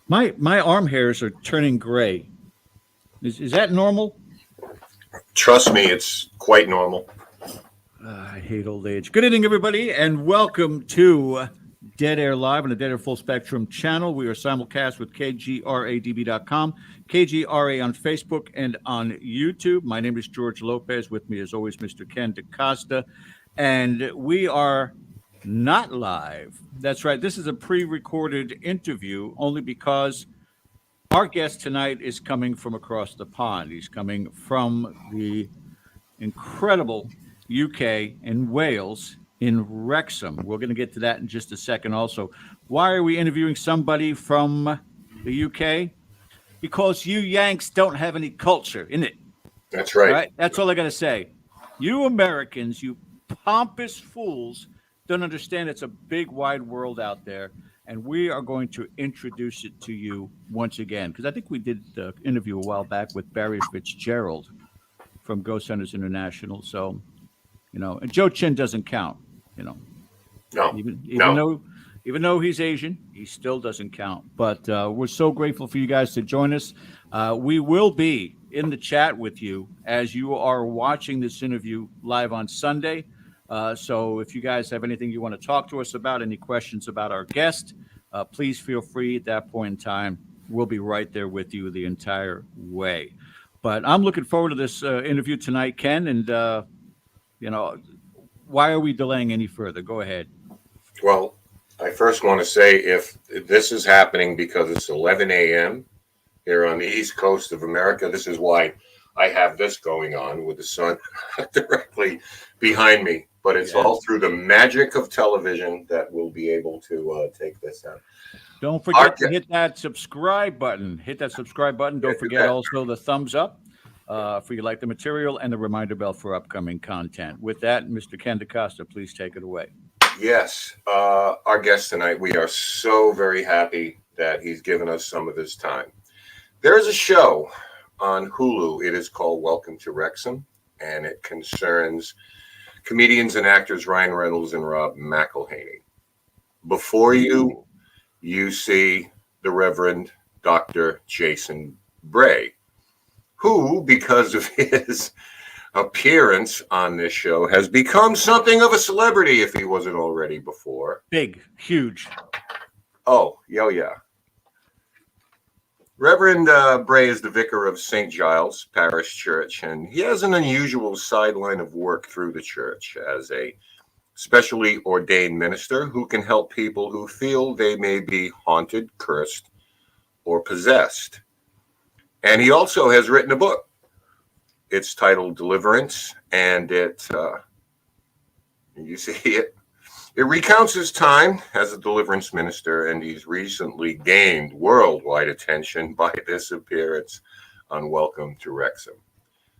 My arm hairs are turning gray. Is that normal? Trust me, it's quite normal. I hate old age. Good evening, everybody, and welcome to Dead Air Live on the Dead Air Full Spectrum channel. We are simulcast with KGRADB.com, KGRA on Facebook, and on YouTube. My name is George Lopez. With me, as always, Mr. Ken DaCosta. And we are not live. That's right. This is a pre-recorded interview only because our guest tonight is coming from across the pond. He's coming from the incredible UK and Wales in Wrexham. We're going to get to that in just a second also. Why are we interviewing somebody from the UK? Because you Yanks don't have any culture, innit? That's right. All right? That's all I got to say. You Americans, you pompous fools, don't understand it's a big, wide world out there. And we are going to introduce it to you once again. Because I think we did the interview a while back with Barry Fitzgerald from Ghost Hunters International. So, you know, and Joe Chin doesn't count, you know. No. Even though he's Asian, he still doesn't count. But we're so grateful for you guys to join us. We will be in the chat with you as you are watching this interview live on Sunday. So if you guys have anything you want to talk to us about, any questions about our guest, please feel free at that point in time. We'll be right there with you the entire way. But I'm looking forward to this interview tonight, Ken. And, you know, why are we delaying any further? Go ahead. Well, I first want to say if this is happening because it's 11 a.m. here on the East Coast of America, this is why I have this going on with the sun directly behind me. But it's all through the magic of television that we'll be able to take this out. Don't forget to hit that subscribe button. Hit that subscribe button. Don't forget also the thumbs up for you like the material and the reminder bell for upcoming content. With that, Mr. Ken DaCosta, please take it away. Yes. Our guest tonight, we are so very happy that he's given us some of his time. There's a show on Hulu. It is called Welcome to Wrexham, and it concerns comedians and actors Ryan Reynolds and Rob McElhenney. Before you see the Rev Dr Jason Bray, who, because of his appearance on this show, has become something of a celebrity if he wasn't already before. Big, huge. Oh, yeah. Reverend Bray is the vicar of St Giles Parish Church, and he has an unusual sideline of work through the church as a specially ordained minister who can help people who feel they may be haunted, cursed, or possessed. And he also has written a book. It's titled Deliverance, and you see it. It recounts his time as a deliverance minister, and he's recently gained worldwide attention by this appearance on Welcome to Wrexham.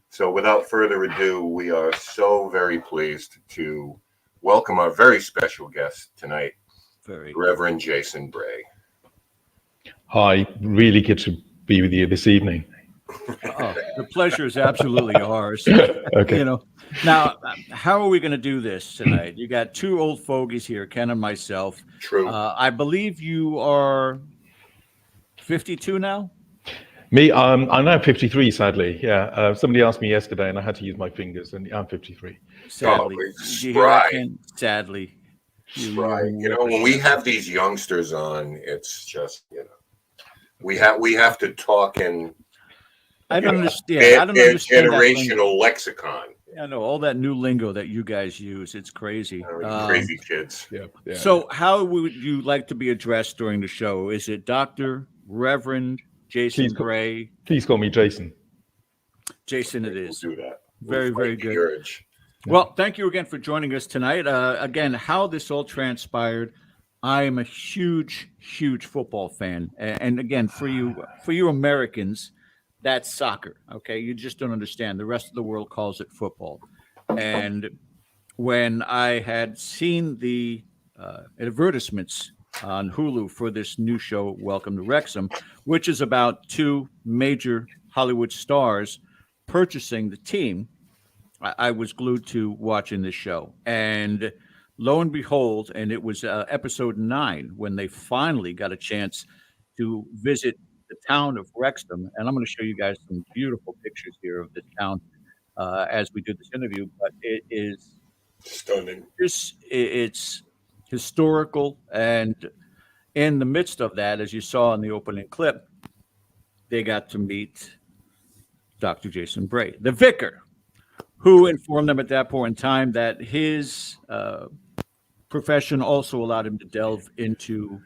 So without further ado, we are so very pleased to welcome our very special guest tonight, Reverend Jason Bray. Hi, really good to be with you this evening. Oh, the pleasure is absolutely ours. Okay. You know, now, how are we going to do this tonight? You got two old fogies here, Ken and myself. True. I believe you are 52 now? Me, I'm now 53, sadly. Yeah. Somebody asked me yesterday, and I had to use my fingers, and I'm 53. Sadly. Sadly. Right. You know, when we have these youngsters on, it's just, you know, we have to talk in I don't understand. I don't understand generational lexicon. Yeah, I know all that new lingo that you guys use. It's crazy. Crazy kids. Yeah. So, how would you like to be addressed during the show? Is it Dr. Reverend Jason Bray? Please call me Jason. Jason, it is. We'll do that. Very, very good. Well, thank you again for joining us tonight. Again, how this all transpired. I am a huge, huge football fan, and again, for you Americans, that's soccer. Okay, you just don't understand. The rest of the world calls it football. And when I had seen the advertisements on Hulu for this new show, Welcome to Wrexham, which is about two major Hollywood stars purchasing the team, I was glued to watching this show. And lo and behold, and it was episode 9 when they finally got a chance to visit the town of Wrexham, and I'm going to show you guys some beautiful pictures here of this town as we do this interview. But it is Stunning. it's historical, and in the midst of that, as you saw in the opening clip, they got to meet Dr. Jason Bray, the vicar, who informed them at that point in time that his profession also allowed him to delve into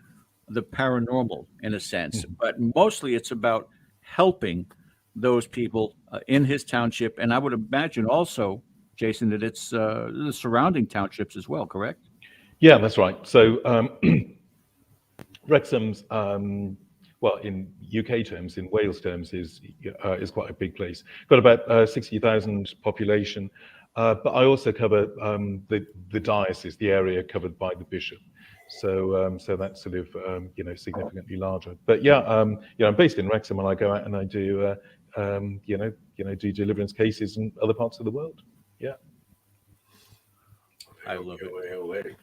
the paranormal in a sense, but mostly it's about helping those people in his township. And I would imagine also, Jason, that it's the surrounding townships as well, correct? Yeah, that's right. So Wrexham's, well, in UK terms, in Wales terms, is quite a big place. Got about 60,000 population, but I also cover the diocese, the area covered by the bishop. So that's sort of significantly larger. But yeah, I'm based in Wrexham, and I go out and I do do deliverance cases in other parts of the world. Yeah, I love it. it.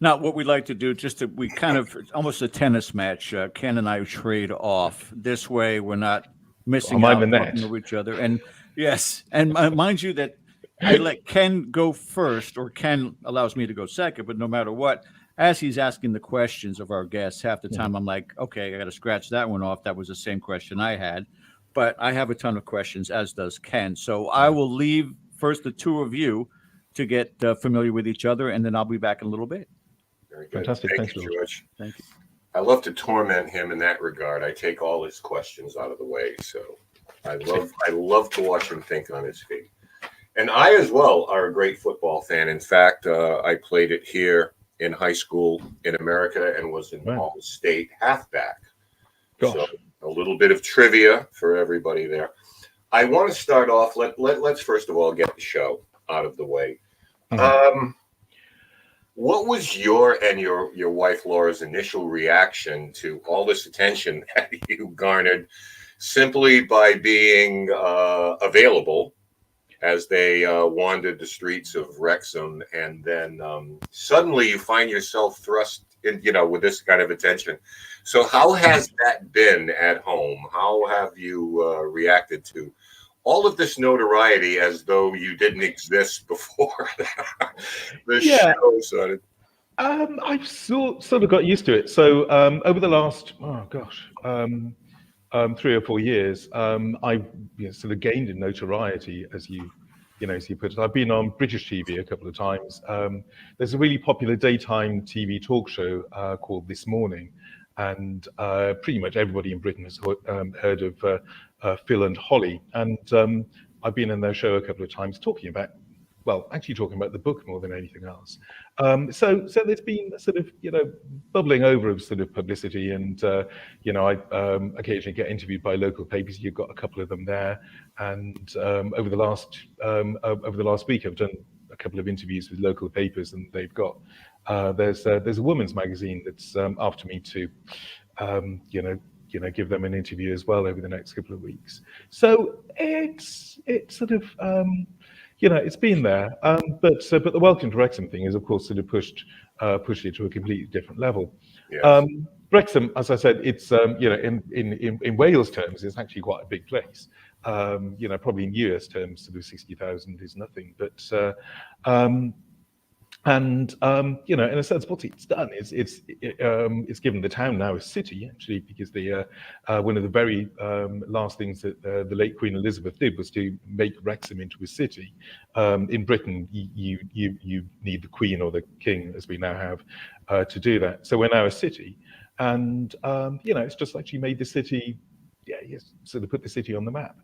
Now, what we like to do, we kind of, it's almost a tennis match. Ken and I trade off. This way, we're not missing out talking to each other. And yes, and mind you that I let Ken go first, or Ken allows me to go second. But no matter what, as he's asking the questions of our guests, half the time I'm like, okay, I got to scratch that one off. That was the same question I had. But I have a ton of questions, as does Ken. So I will leave first the two of you to get familiar with each other, and then I'll be back in a little bit. Very good. Fantastic. Thank you, George. George. Thank you. I love to torment him in that regard. I take all his questions out of the way. So I love to watch him think on his feet. And I, as well, are a great football fan. In fact, I played it here in high school in America and was in Ball State halfback. Gosh. So a little bit of trivia for everybody there. I want to start off. Let's first of all get the show out of the way. What was your and your wife Laura's initial reaction to all this attention that you garnered simply by being available as they wandered the streets of Wrexham, and then suddenly you find yourself thrust in, with this kind of attention? So how has that been at home? How have you reacted to all of this notoriety as though you didn't exist before the show started? I've sort of got used to it. So over the last 3 or 4 years, I've sort of gained in notoriety, as you put it. I've been on British TV a couple of times. There's a really popular daytime TV talk show called This Morning, and pretty much everybody in Britain has heard of Phil and Holly. And I've been in their show a couple of times talking about the book more than anything else. So there's been sort of, bubbling over of sort of publicity, and, I occasionally get interviewed by local papers. You've got a couple of them there. And over the last week, I've done a couple of interviews with local papers, and they've got, there's a women's magazine that's after me to, give them an interview as well over the next couple of weeks. So it's sort of, it's been there, but the Welcome to Wrexham thing is, of course, sort of pushed it to a completely different level. Yes. Wrexham, as I said, it's in Wales terms, it's actually quite a big place. Probably in US terms, sort of 60,000 is nothing, but in a sense, what it's done is it's given the town now a city, actually, because one of the very last things that the late Queen Elizabeth did was to make Wrexham into a city. In Britain, you need the Queen or the King, as we now have, to do that. So we're now a city, and it's just actually made the city, sort of put the city on the map,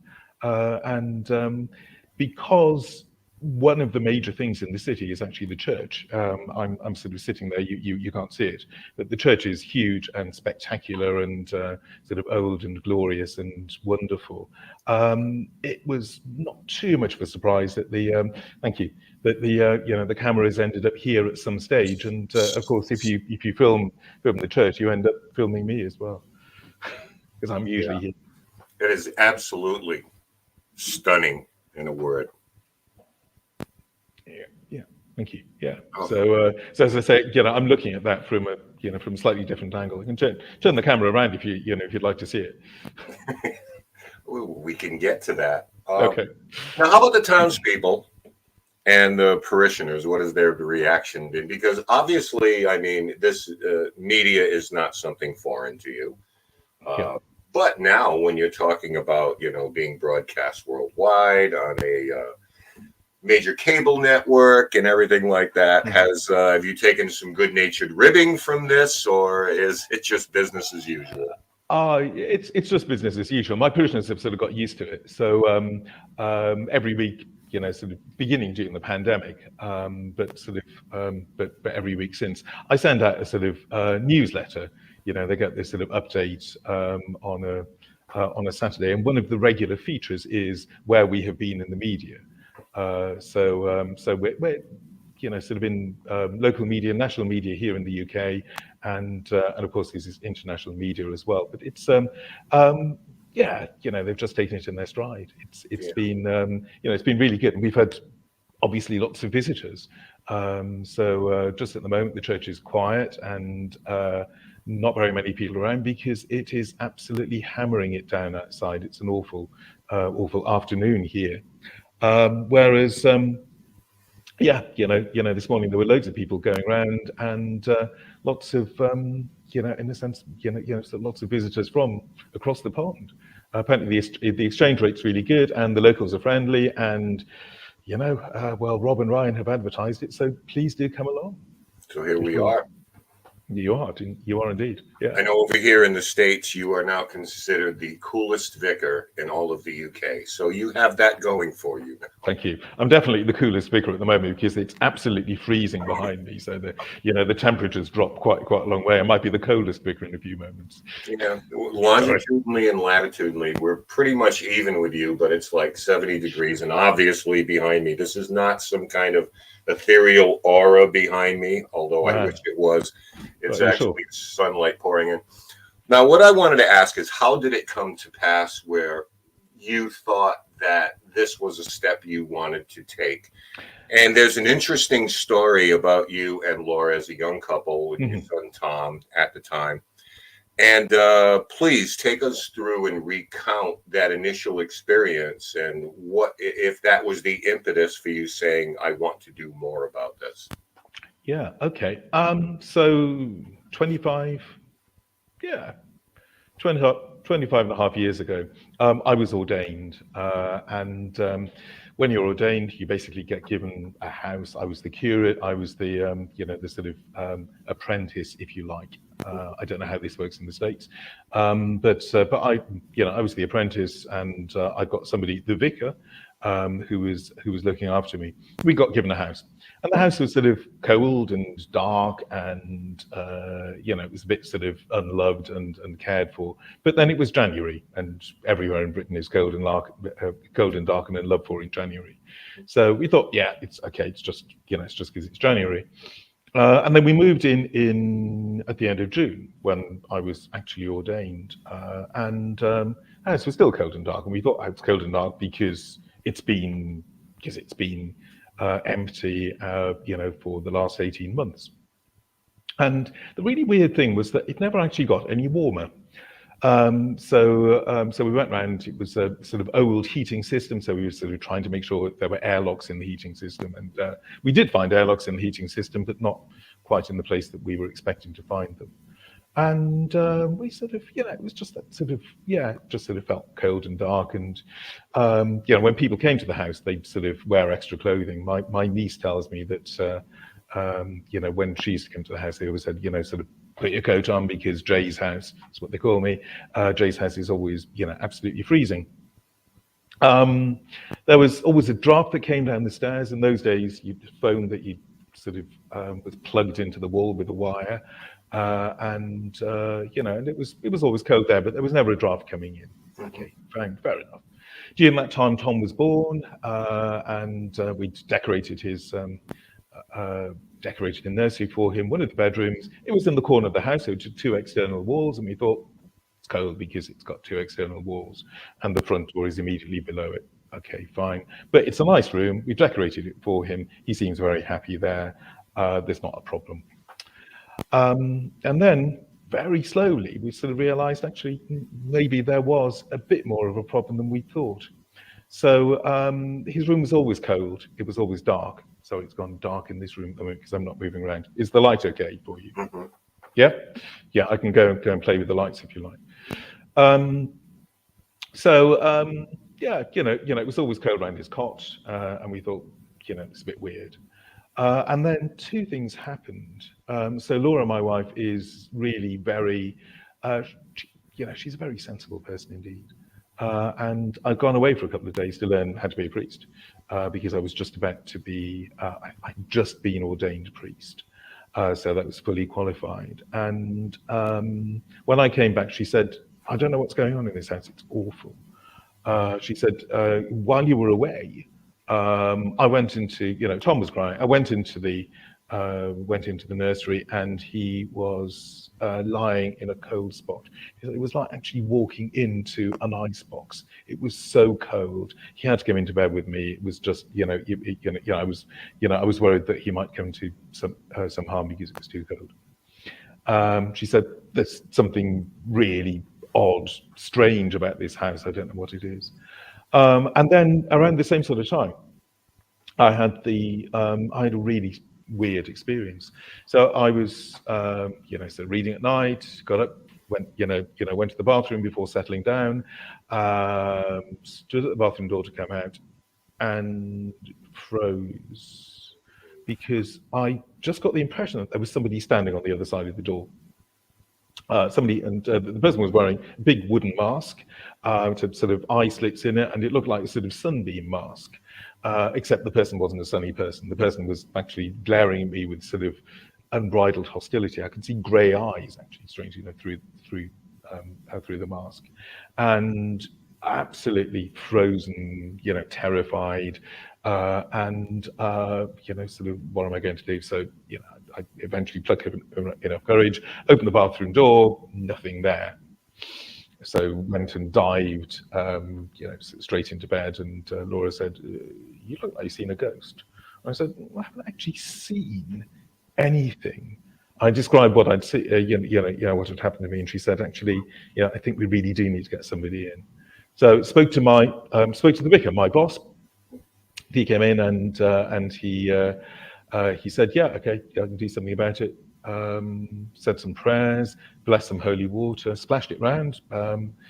because one of the major things in the city is actually the church. I'm sort of sitting there, you can't see it, but the church is huge and spectacular and sort of old and glorious and wonderful. It was not too much of a surprise that the cameras ended up here at some stage, and of course, if you film the church, you end up filming me as well, because I'm usually here. It is absolutely stunning, in a word. Yeah. Thank you. Yeah. Oh. So as I say, I'm looking at that from from a slightly different angle. You can turn the camera around if if you'd like to see it. Ooh, we can get to that. Okay. Now, how about the townspeople and the parishioners? What has their reaction been? Because obviously, I mean, this media is not something foreign to you. Yeah. But now, when you're talking about being broadcast worldwide on a major cable network and everything like that, have you taken some good-natured ribbing from this, or is it just business as usual? It's just business as usual. My parishioners have sort of got used to it. So every week, sort of beginning during the pandemic, but every week since, I send out a sort of newsletter. They get this sort of update on a Saturday, and one of the regular features is where we have been in the media. So we're sort of in local media, national media here in the UK, and of course this is international media as well. But it's they've just taken it in their stride. It's been it's been really good, and we've had obviously lots of visitors. So just at the moment the church is quiet and not very many people around because it is absolutely hammering it down outside. It's an awful afternoon here. Whereas this morning there were loads of people going around and lots of in a sense so lots of visitors from across the pond. Apparently the exchange rate's really good and the locals are friendly, and Rob and Ryan have advertised it, so please do come along. So here we are. You are indeed. Yeah. I know over here in the States, you are now considered the coolest vicar in all of the UK. So you have that going for you now. Thank you. I'm definitely the coolest vicar at the moment because it's absolutely freezing behind me. So the temperature's dropped quite a long way. I might be the coldest vicar in a few moments. Yeah, longitudinally and latitudinally, we're pretty much even with you, but it's like 70 degrees. And obviously behind me, this is not some kind of ethereal aura behind me, although I wish it was. It's actually sunlight pouring in. Now, what I wanted to ask is, how did it come to pass where you thought that this was a step you wanted to take? And there's an interesting story about you and Laura as a young couple with your son Tom at the time. And please take us through and recount that initial experience and what if that was the impetus for you saying, I want to do more about this. Yeah, okay. So 25 and a half years ago, I was ordained. And when you're ordained, you basically get given a house. I was the curate. I was the the sort of apprentice, if you like. I don't know how this works in the States, but I was the apprentice, and I got somebody, the vicar, who was looking after me. We got given a house, and the house was sort of cold and dark, and it was a bit sort of unloved and cared for. But then it was January, and everywhere in Britain is cold and dark and unloved for in January. So we thought, yeah, it's okay. It's just because it's January. And then we moved in at the end of June when I was actually ordained, and the house was still cold and dark. And we thought it was cold and dark because it's been empty, for the last 18 months. And the really weird thing was that it never actually got any warmer. So we went round. It was a sort of old heating system, so we were sort of trying to make sure that there were airlocks in the heating system, and we did find airlocks in the heating system, but not quite in the place that we were expecting to find them. And we sort of, it was just that sort of, just sort of felt cold and dark. And when people came to the house, they'd sort of wear extra clothing. My niece tells me that when she used to come to the house, they always said, sort of, put your coat on because Jay's house, that's what they call me, Jay's house is always, absolutely freezing. There was always a draft that came down the stairs. In those days, the phone that you sort of was plugged into the wall with a wire, and it was always cold there, but there was never a draft coming in. Okay, fine, fair enough. During that time, Tom was born, and we decorated his decorated a nursery for him, one of the bedrooms. It was in the corner of the house, so it had two external walls, and we thought it's cold because it's got two external walls, and the front door is immediately below it. okay, fine. But it's a nice room. We've decorated it for him. He seems very happy there. There's not a problem. And then very slowly, we sort of realized actually maybe there was a bit more of a problem than we thought. So his room was always cold. It was always dark. So it's gone dark in this room at the moment because I'm not moving around. Is the light okay for you? Mm-hmm. Yeah? Yeah, I can go and play with the lights if you like. Yeah, it was always cold around his cot, and we thought, it's a bit weird. And then two things happened. So Laura, my wife, is really very, she's a very sensible person indeed. And I'd gone away for a couple of days to learn how to be a priest, because I was just about to be, I'd just been ordained priest. So that was fully qualified. And when I came back, she said, I don't know what's going on in this house, it's awful. She said, while you were away, I went into, Tom was crying. I went into the nursery, and he was lying in a cold spot. It was like actually walking into an ice box. It was so cold. He had to come into bed with me. It was just, I was worried that he might come to some harm because it was too cold. She said, there's something really odd, strange about this house. I don't know what it is. And then around the same sort of time, I had a really weird experience. So I was, reading at night, got up, went to the bathroom before settling down, stood at the bathroom door to come out, and froze because I just got the impression that there was somebody standing on the other side of the door. The person was wearing a big wooden mask, with sort of eye slits in it, and it looked like a sort of sunbeam mask, except the person wasn't a sunny person. The person was actually glaring at me with sort of unbridled hostility. I could see grey eyes, actually, strangely enough, through the mask, and absolutely frozen, terrified, and sort of, what am I going to do? So, I eventually plucked up enough courage, opened the bathroom door, nothing there. So went and dived, straight into bed. And Laura said, "You look like you've seen a ghost." And I said, "Well, I haven't actually seen anything." I described what I'd seen, what had happened to me, and she said, "Actually, I think we really do need to get somebody in." So spoke to the vicar, my boss. He came in and he said, "Yeah, okay, I can do something about it." Said some prayers, blessed some holy water, splashed it round,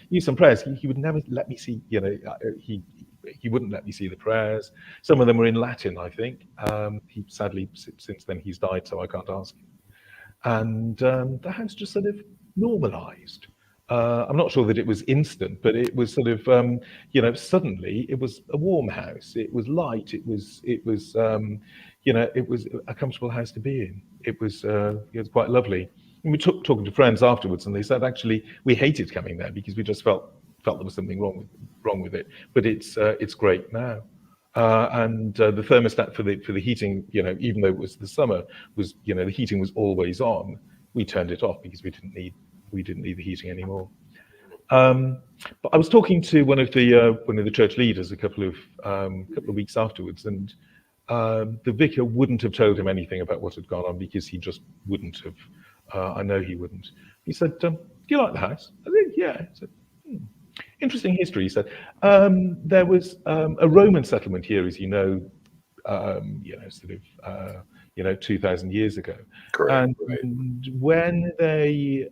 used some prayers. He would never let me see, he wouldn't let me see the prayers. Some of them were in Latin, I think. He sadly, since then, he's died, so I can't ask him. And the house just sort of normalized. I'm not sure that it was instant, but it was sort of, suddenly it was a warm house. It was light. It was it was a comfortable house to be in. It was quite lovely. And we talking to friends afterwards, and they said actually we hated coming there because we just felt there was something wrong with it. But it's great now. And the thermostat for the heating, even though it was the summer, was the heating was always on. We turned it off because we didn't need the heating anymore. But I was talking to one of the church leaders a couple of weeks afterwards, and the vicar wouldn't have told him anything about what had gone on because he just wouldn't have. I know he wouldn't. He said, "Do you like the house?" I said, "Yeah." He said, "Interesting history." He said, "There was a Roman settlement here, as you know, 2,000 years ago. Correct. And when they,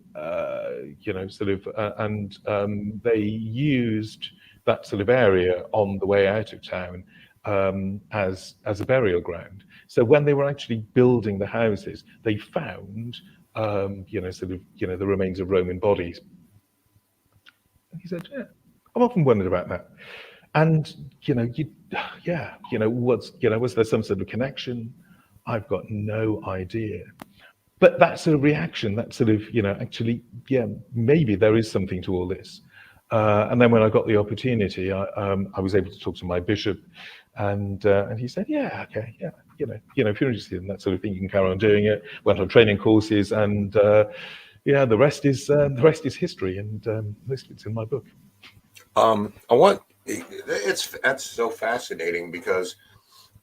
they used that sort of area on the way out of town as a burial ground. So when they were actually building the houses, they found, the remains of Roman bodies." And he said, "Yeah, I've often wondered about that." And was there some sort of connection? I've got no idea. But that sort of reaction, that sort of, maybe there is something to all this. And then when I got the opportunity, I was able to talk to my bishop, and he said, "Yeah, okay, yeah, if you're interested in that sort of thing, you can carry on doing it." Went on training courses, and the rest is history, and most of it's in my book. I want That's so fascinating because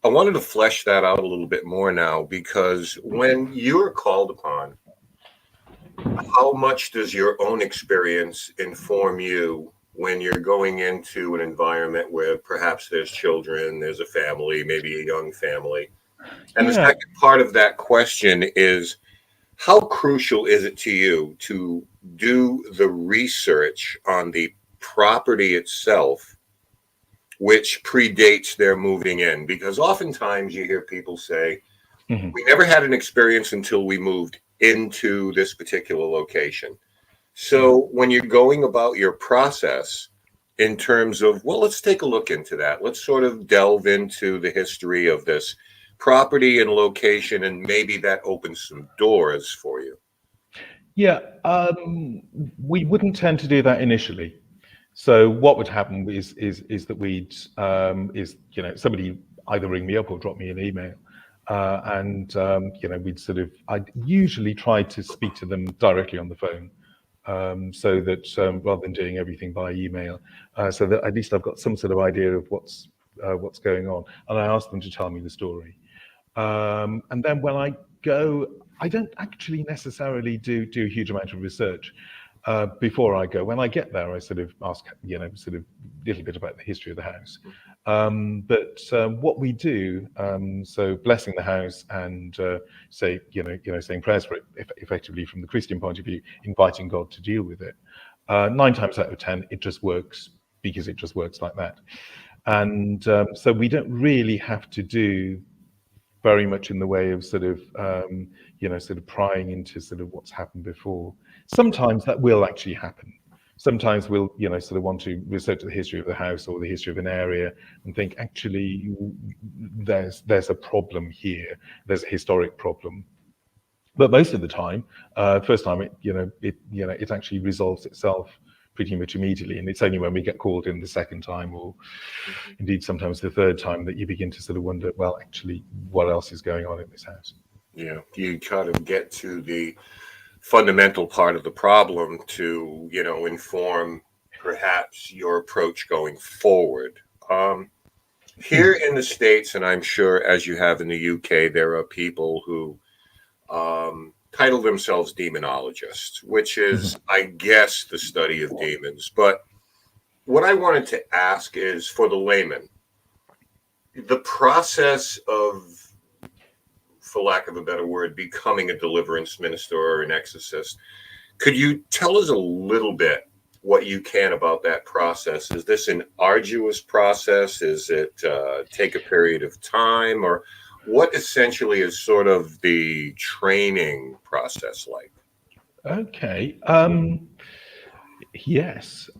I wanted to flesh that out a little bit more now, because when you're called upon, how much does your own experience inform you when you're going into an environment where perhaps there's children, there's a family, maybe a young family? And the Yeah. second part of that question is, how crucial is it to you to do the research on the property itself, which predates their moving in? Because oftentimes you hear people say, Mhm. we never had an experience until we moved into this particular location. So when you're going about your process in terms of, well, let's take a look into that. Let's sort of delve into the history of this property and location, and maybe that opens some doors for you. Yeah, we wouldn't tend to do that initially. So what would happen is that we'd somebody either ring me up or drop me an email, and I'd usually try to speak to them directly on the phone, so that rather than doing everything by email, so that at least I've got some sort of idea of what's going on, and I ask them to tell me the story. And then when I go, I don't actually necessarily do a huge amount of research before I go. When I get there, I sort of ask, sort of a little bit about the history of the house. But what we do, so blessing the house and saying prayers for it, effectively from the Christian point of view, inviting God to deal with it. 9 times out of 10, it just works because it just works like that. And so we don't really have to do very much in the way of sort of prying into sort of what's happened before. Sometimes that will actually happen. Sometimes we'll sort of want to research the history of the house or the history of an area and think, actually there's a problem here, there's a historic problem. But most of the time, first time it actually resolves itself pretty much immediately, and it's only when we get called in the second time, or indeed sometimes the third time, that you begin to sort of wonder, well, actually, what else is going on in this house? Yeah, you kind of get to the fundamental part of the problem to, inform perhaps your approach going forward. Here in the States, and I'm sure as you have in the UK, there are people who title themselves demonologists, which is, I guess, the study of demons. But what I wanted to ask is, for the layman, the process of, for lack of a better word, becoming a deliverance minister or an exorcist, could you tell us a little bit what you can about that process? Is this an arduous process? Is it take a period of time? Or what essentially is sort of the training process like? Okay. Yes.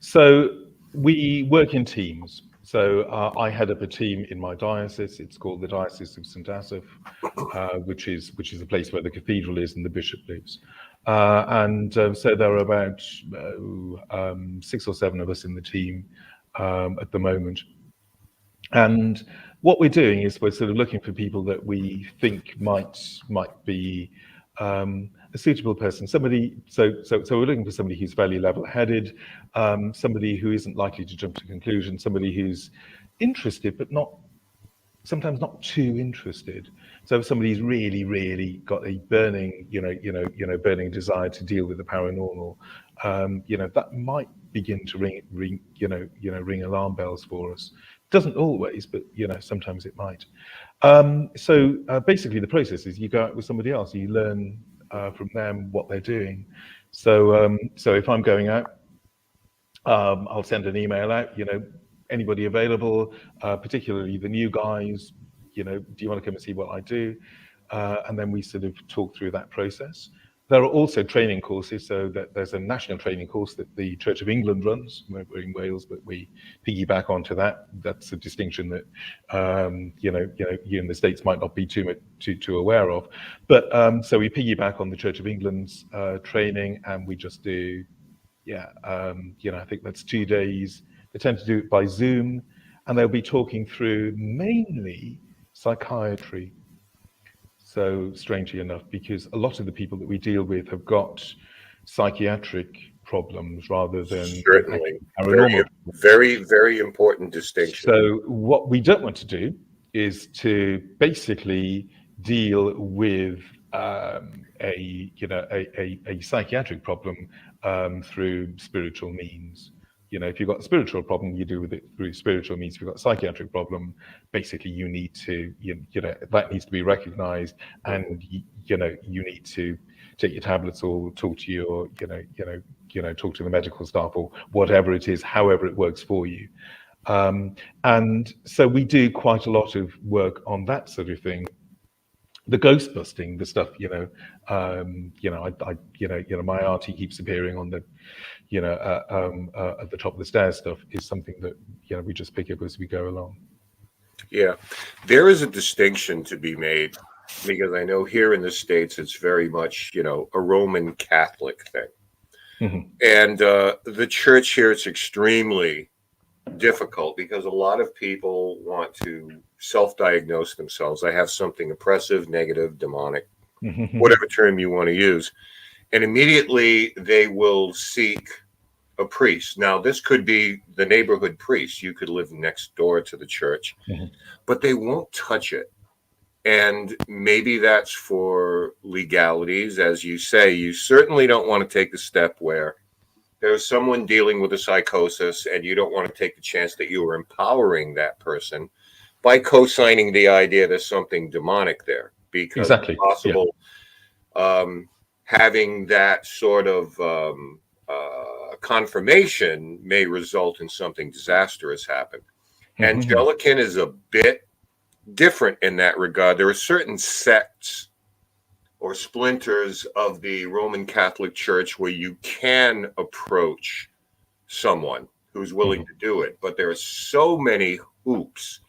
So we work in teams. So I head up a team in my diocese. It's called the Diocese of St Asaph, which is the place where the cathedral is and the bishop lives. So there are about 6 or 7 of us in the team at the moment. And what we're doing is we're sort of looking for people that we think might be a suitable person. Somebody. So we're looking for somebody who's fairly level-headed, somebody who isn't likely to jump to conclusions, somebody who's interested but sometimes not too interested. So if somebody's really, really got a burning, burning desire to deal with the paranormal, that might begin to ring alarm bells for us. Doesn't always, but sometimes it might. So basically, the process is you go out with somebody else, you learn from them what they're doing. So if I'm going out, I'll send an email out. Anybody available, particularly the new guys. Do you want to come and see what I do? And then we sort of talk through that process. There are also training courses, so that there's a national training course that the Church of England runs. We're in Wales, but we piggyback onto that. That's a distinction that you in the States might not be too aware of. But so we piggyback on the Church of England's training, and we just do, I think that's 2 days. They tend to do it by Zoom, and they'll be talking through mainly psychiatry. So strangely enough, because a lot of the people that we deal with have got psychiatric problems rather than Certainly. paranormal. Very important distinction. So what we don't want to do is to basically deal with a psychiatric problem through spiritual means. If you've got a spiritual problem, you deal with it through spiritual means. If you've got a psychiatric problem, basically you need to, that needs to be recognized, and you need to take your tablets or talk to your, talk to the medical staff or whatever it is, however it works for you. And so we do quite a lot of work on that sort of thing. The ghost busting, the stuff, my auntie keeps appearing on the, at the top of the stairs stuff is something that, we just pick up as we go along. Yeah, there is a distinction to be made, because I know here in the States, it's very much, a Roman Catholic thing. Mm-hmm. And the church here, it's extremely difficult because a lot of people want to self-diagnose themselves. I have something oppressive, negative, demonic, whatever term you want to use. And immediately they will seek a priest. Now, this could be the neighborhood priest. You could live next door to the church, but they won't touch it. And maybe that's for legalities. As you say, you certainly don't want to take the step where there's someone dealing with a psychosis and you don't want to take the chance that you are empowering that person by co-signing the idea there's something demonic there, because exactly. It's possible having that sort of confirmation may result in something disastrous happen. Anglican is a bit different in that regard. There are certain sects or splinters of the Roman Catholic Church where you can approach someone who's willing to do it, but there are so many hoops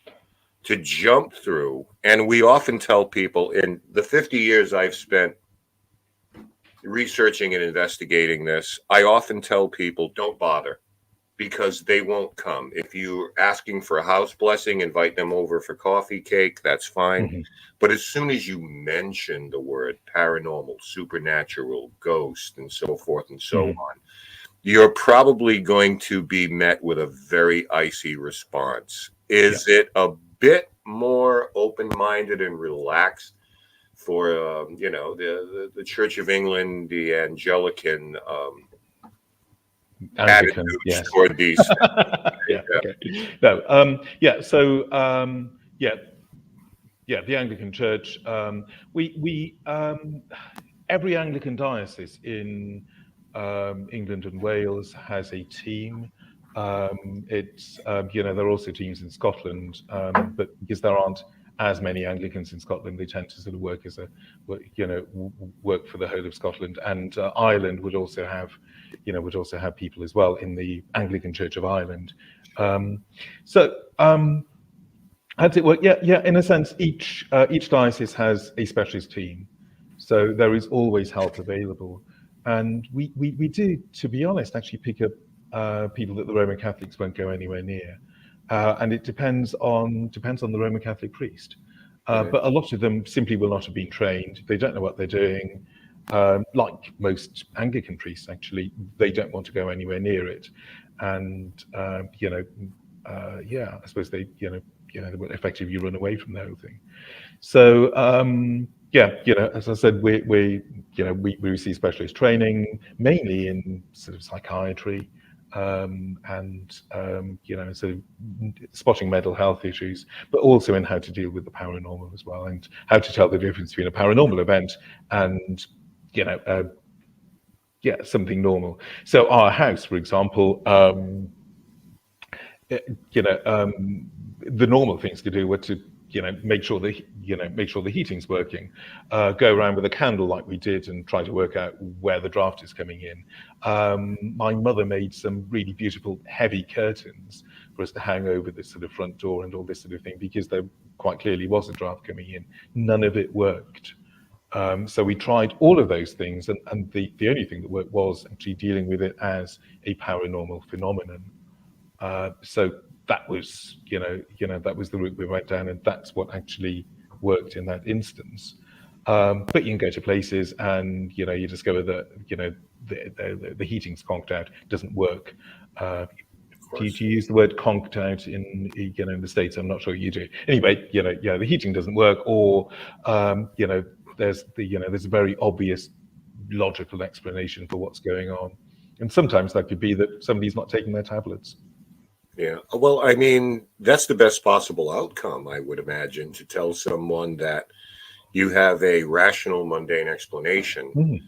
to jump through. And we often tell people, in the 50 years I've spent researching and investigating this, I often tell people, don't bother, because they won't come. If you're asking for a house blessing, invite them over for coffee, cake, that's fine. But as soon as you mention the word paranormal, supernatural, ghost, and so forth and so on, you're probably going to be met with a very icy response. Is it a bit more open-minded and relaxed for, the Church of England, the Anglican Anglican, yes. Toward these. The Anglican Church. We every Anglican diocese in England and Wales has a team. There are also teams in Scotland, but because there aren't as many Anglicans in Scotland, they tend to sort of work work for the whole of Scotland. And Ireland would also have people as well in the Anglican Church of Ireland. How does it work? In a sense, each diocese has a specialist team, so there is always help available. And we do, to be honest, actually pick up people that the Roman Catholics won't go anywhere near. And it depends on the Roman Catholic priest. But a lot of them simply will not have been trained. They don't know what they're doing. Like most Anglican priests, actually, they don't want to go anywhere near it. And I suppose they will effectively run away from the whole thing. So as I said, we receive specialist training mainly in sort of psychiatry. Sort of spotting mental health issues, but also in how to deal with the paranormal as well, and how to tell the difference between a paranormal event and something normal. So our house, for example, the normal things to do were to make sure the heating's working, go around with a candle like we did and try to work out where the draft is coming in. My mother made some really beautiful heavy curtains for us to hang over the sort of front door and all this sort of thing, because there quite clearly was a draft coming in. None of it worked. So we tried all of those things, and the only thing that worked was actually dealing with it as a paranormal phenomenon. So that was, that was the route we went down, and that's what actually worked in that instance. But you can go to places and, you discover that, the heating's conked out, doesn't work. Do course. you use the word conked out in in the States? I'm not sure you do. Anyway, the heating doesn't work, or there's there's a very obvious logical explanation for what's going on, and sometimes that could be that somebody's not taking their tablets. Yeah. Well, I mean, that's the best possible outcome, I would imagine, to tell someone that you have a rational, mundane explanation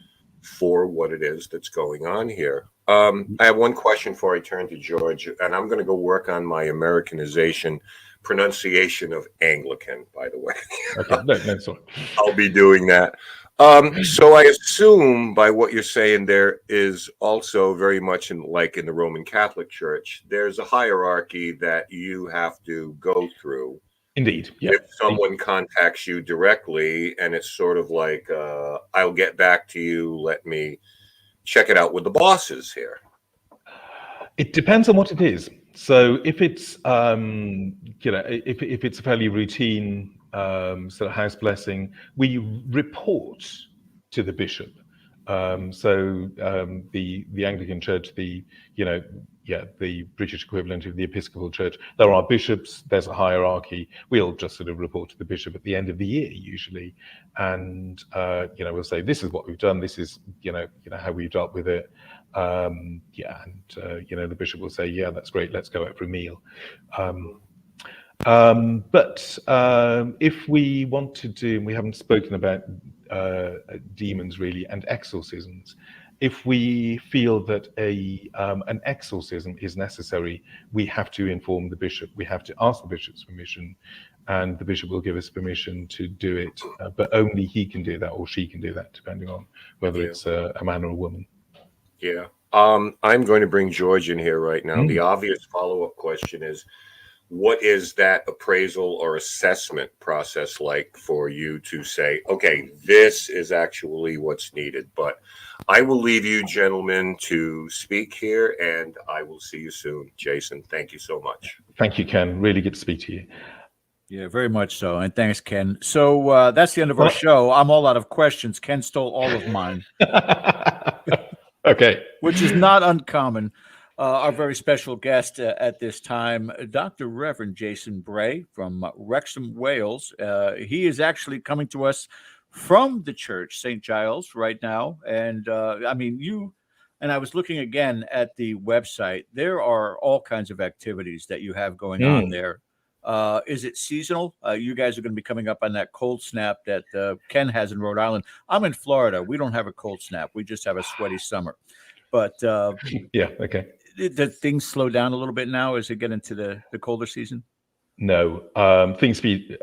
for what it is that's going on here. I have one question before I turn to George, and I'm going to go work on my Americanization pronunciation of Anglican, by the way. Okay, no, sorry. I'll be doing that. So I assume by what you're saying, there is also very much like in the Roman Catholic Church, there's a hierarchy that you have to go through. Indeed. Yeah. If someone contacts you directly, and it's sort of like, I'll get back to you, let me check it out with the bosses here. It depends on what it is. So if it's if it's a fairly routine sort of house blessing, we report to the bishop. The Anglican Church, the British equivalent of the Episcopal Church, there are bishops, there's a hierarchy. We'll just sort of report to the bishop at the end of the year usually, and we'll say, this is what we've done, this is how we've dealt with it. The bishop will say, yeah, that's great, let's go out for a meal. But if we want to do, we haven't spoken about demons really and exorcisms. If we feel that an exorcism is necessary, we have to inform the bishop. We have to ask the bishop's permission, and the bishop will give us permission to do it. But only he can do that, or she can do that, depending on whether it's a man or a woman. Yeah. I'm going to bring George in here right now. The obvious follow-up question is, what is that appraisal or assessment process like for you to say, okay, this is actually what's needed? But I will leave you gentlemen to speak here, and I will see you soon. Jason, thank you so much. Thank you, Ken. Really good to speak to you. Yeah, very much so. And thanks, Ken. So that's the end of our show. I'm all out of questions. Ken stole all of mine. Okay. Which is not uncommon. Our very special guest at this time, Dr. Reverend Jason Bray from Wrexham, Wales. He is actually coming to us from the church, St Giles, right now. And I was looking again at the website. There are all kinds of activities that you have going on there. Is it seasonal? You guys are going to be coming up on that cold snap that Ken has in Rhode Island. I'm in Florida. We don't have a cold snap. We just have a sweaty summer. But yeah, okay. Did things slow down a little bit now as it get into the colder season? No, things speed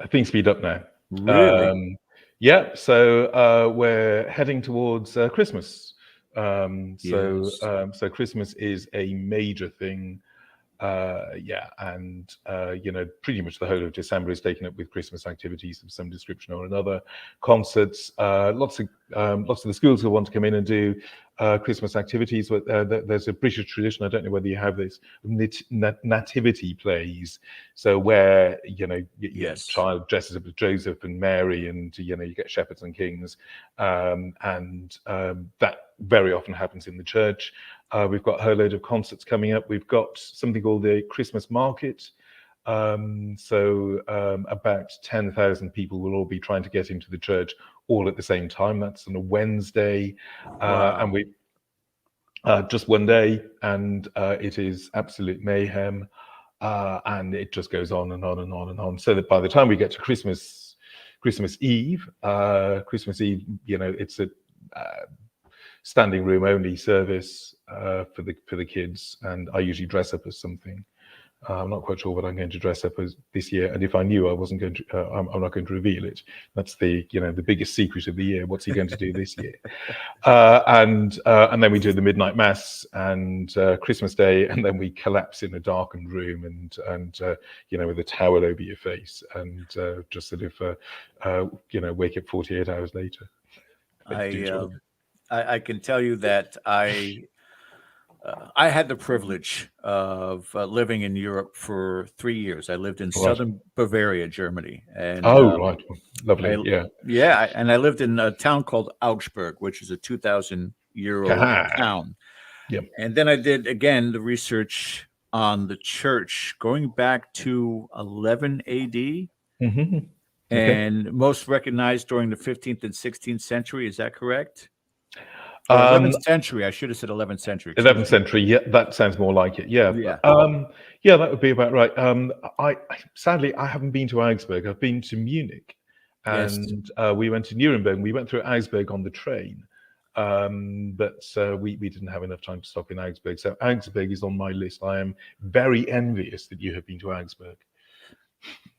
up now. Really? Yeah. So we're heading towards Christmas. So Christmas is a major thing. Pretty much the whole of December is taken up with Christmas activities of some description or another. Concerts, lots of the schools will want to come in and do Christmas activities. But there's a British tradition, I don't know whether you have this, nativity plays. So where your child dresses up as Joseph and Mary, and you get shepherds and kings, and that very often happens in the church. We've got a whole load of concerts coming up. We've got something called the Christmas market. About 10,000 people will all be trying to get into the church all at the same time. That's on a Wednesday. Wow. And we just one day, and it is absolute mayhem. And it just goes on and on and on and on. So that by the time we get to Christmas Eve, it's a standing room only service for the kids, and I usually dress up as something. I'm not quite sure what I'm going to dress up as this year, and if I knew, I wasn't going to. I'm not going to reveal it. That's the biggest secret of the year. What's he going to do this year? And then we do the midnight mass and Christmas Day, and then we collapse in a darkened room and with a towel over your face, and just sort of wake up 48 hours later. I can tell you that I had the privilege of living in Europe for 3 years. I lived in southern Bavaria, Germany. And right, lovely. And I lived in a town called Augsburg, which is a 2,000 year-old town. Yep. And then I did, again, the research on the church going back to 11 AD. Mm-hmm. And most recognized during the 15th and 16th century. Is that correct? Or 11th century. I should have said 11th century. 11th century. Yeah, that sounds more like it. Yeah. Yeah. Yeah, that would be about right. Sadly, I haven't been to Augsburg. I've been to Munich, and we went to Nuremberg. We went through Augsburg on the train, but we didn't have enough time to stop in Augsburg. So Augsburg is on my list. I am very envious that you have been to Augsburg.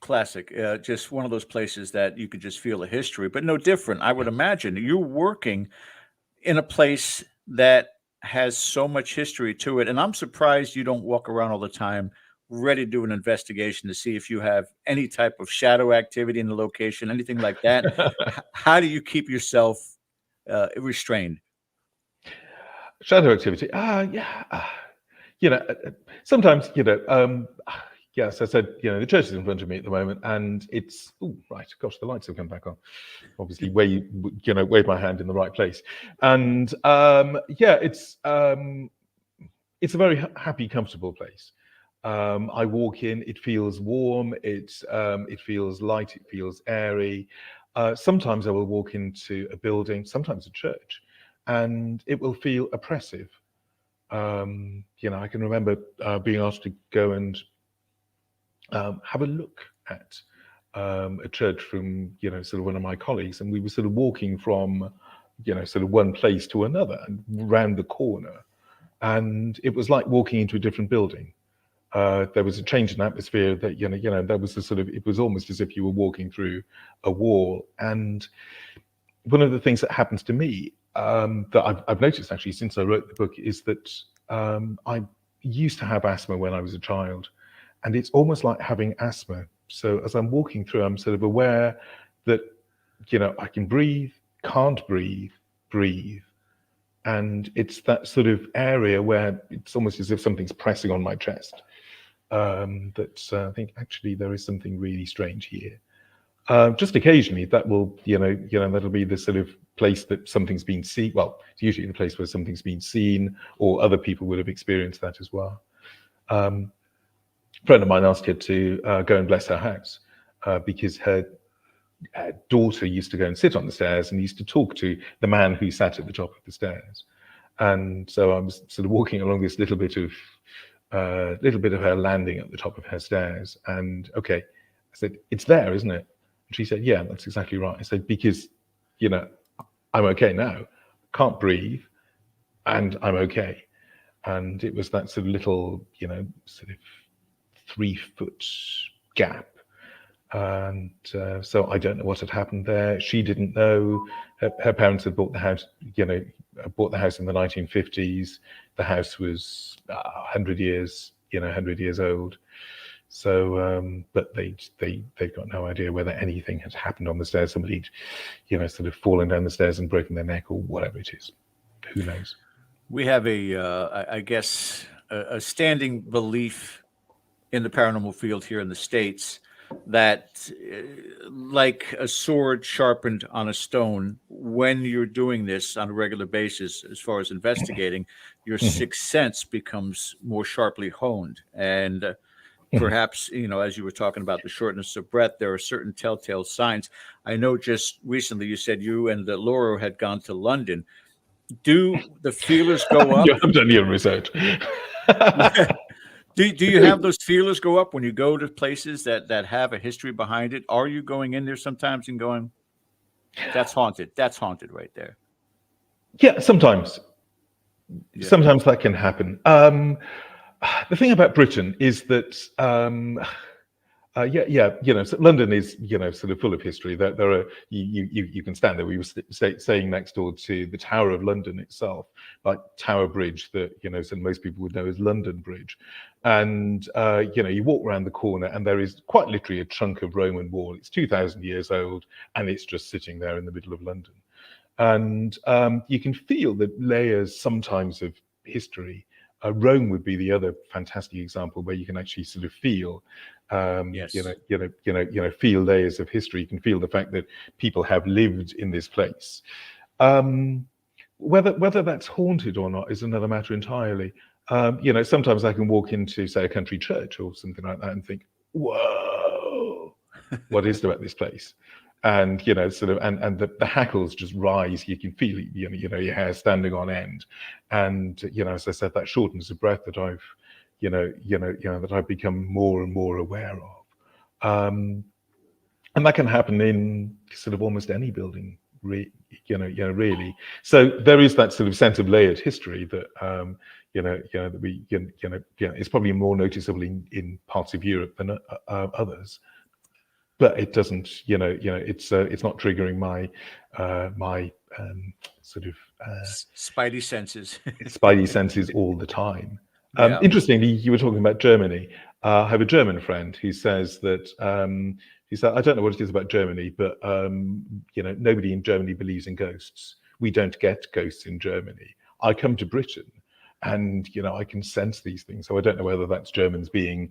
Classic. Just one of those places that you could just feel the history, but no different. I would imagine you're working in a place that has so much history to it. And I'm surprised you don't walk around all the time ready to do an investigation to see if you have any type of shadow activity in the location, anything like that. How do you keep yourself restrained? Shadow activity. Sometimes, yes, I said, the church is in front of me at the moment, and it's right. Gosh, the lights have come back on. Obviously, wave my hand in the right place, and it's a very happy, comfortable place. I walk in, it feels warm, it feels light, it feels airy. Sometimes I will walk into a building, sometimes a church, and it will feel oppressive. I can remember being asked to go and have a look at a church from sort of one of my colleagues, and we were sort of walking from sort of one place to another and round the corner, and it was like walking into a different building. There was a change in atmosphere that there was a sort of, it was almost as if you were walking through a wall. And one of the things that happens to me that I've noticed actually since I wrote the book is that I used to have asthma when I was a child. And it's almost like having asthma. So as I'm walking through, I'm sort of aware that, I can breathe, can't breathe. And it's that sort of area where it's almost as if something's pressing on my chest. I think actually there is something really strange here. Just occasionally that will, that'll be the sort of place that something's been seen. Well, it's usually the place where something's been seen, or other people would have experienced that as well. A friend of mine asked her to go and bless her house because her daughter used to go and sit on the stairs and used to talk to the man who sat at the top of the stairs. And so I was sort of walking along this little bit of her landing at the top of her stairs. And okay, I said, "It's there, isn't it?" And she said, "Yeah, that's exactly right." I said, "Because, I'm okay now, can't breathe, and I'm okay." And it was that sort of little, sort of 3-foot gap. And so I don't know what had happened there. She didn't know. Her parents had bought the house, bought the house in the 1950s. The house was 100 years old. So, but they've got no idea whether anything had happened on the stairs. Somebody'd, sort of fallen down the stairs and broken their neck or whatever it is. Who knows? We have I guess, a standing belief in the paranormal field here in the States that like a sword sharpened on a stone, when you're doing this on a regular basis, as far as investigating, your sixth sense becomes more sharply honed. And perhaps, as you were talking about the shortness of breath, there are certain telltale signs. I know just recently you said you and Laura had gone to London. Do the feelers go up? You have done your research. Do you have those feelers go up when you go to places that have a history behind it? Are you going in there sometimes and going, "That's haunted. That's haunted right there"? Yeah, sometimes. Yeah. Sometimes that can happen. The thing about Britain is that, so London is, sort of full of history. There are, you can stand there. We were staying next door to the Tower of London itself, like Tower Bridge that, so most people would know as London Bridge. And, you walk around the corner and there is quite literally a chunk of Roman wall. It's 2,000 years old and it's just sitting there in the middle of London. And you can feel the layers sometimes of history. Rome would be the other fantastic example where you can actually sort of feel, yes. Feel layers of history. You can feel the fact that people have lived in this place. whether that's haunted or not is another matter entirely. Sometimes I can walk into, say, a country church or something like that and think, whoa, what is there at this place? And the hackles just rise. You can feel it, your hair standing on end. And as I said, that shortness of breath that I've become more and more aware of. And that can happen in sort of almost any building, really. So there is that sort of sense of layered history that that we it's probably more noticeable in parts of Europe than others, but it doesn't it's not triggering my spidey senses. Spidey senses all the time. Yeah. Interestingly, you were talking about Germany. I have a German friend who says that he said, I don't know what it is about Germany, but nobody in Germany believes in ghosts. We don't get ghosts in Germany. I come to Britain and I can sense these things. So I don't know whether that's Germans being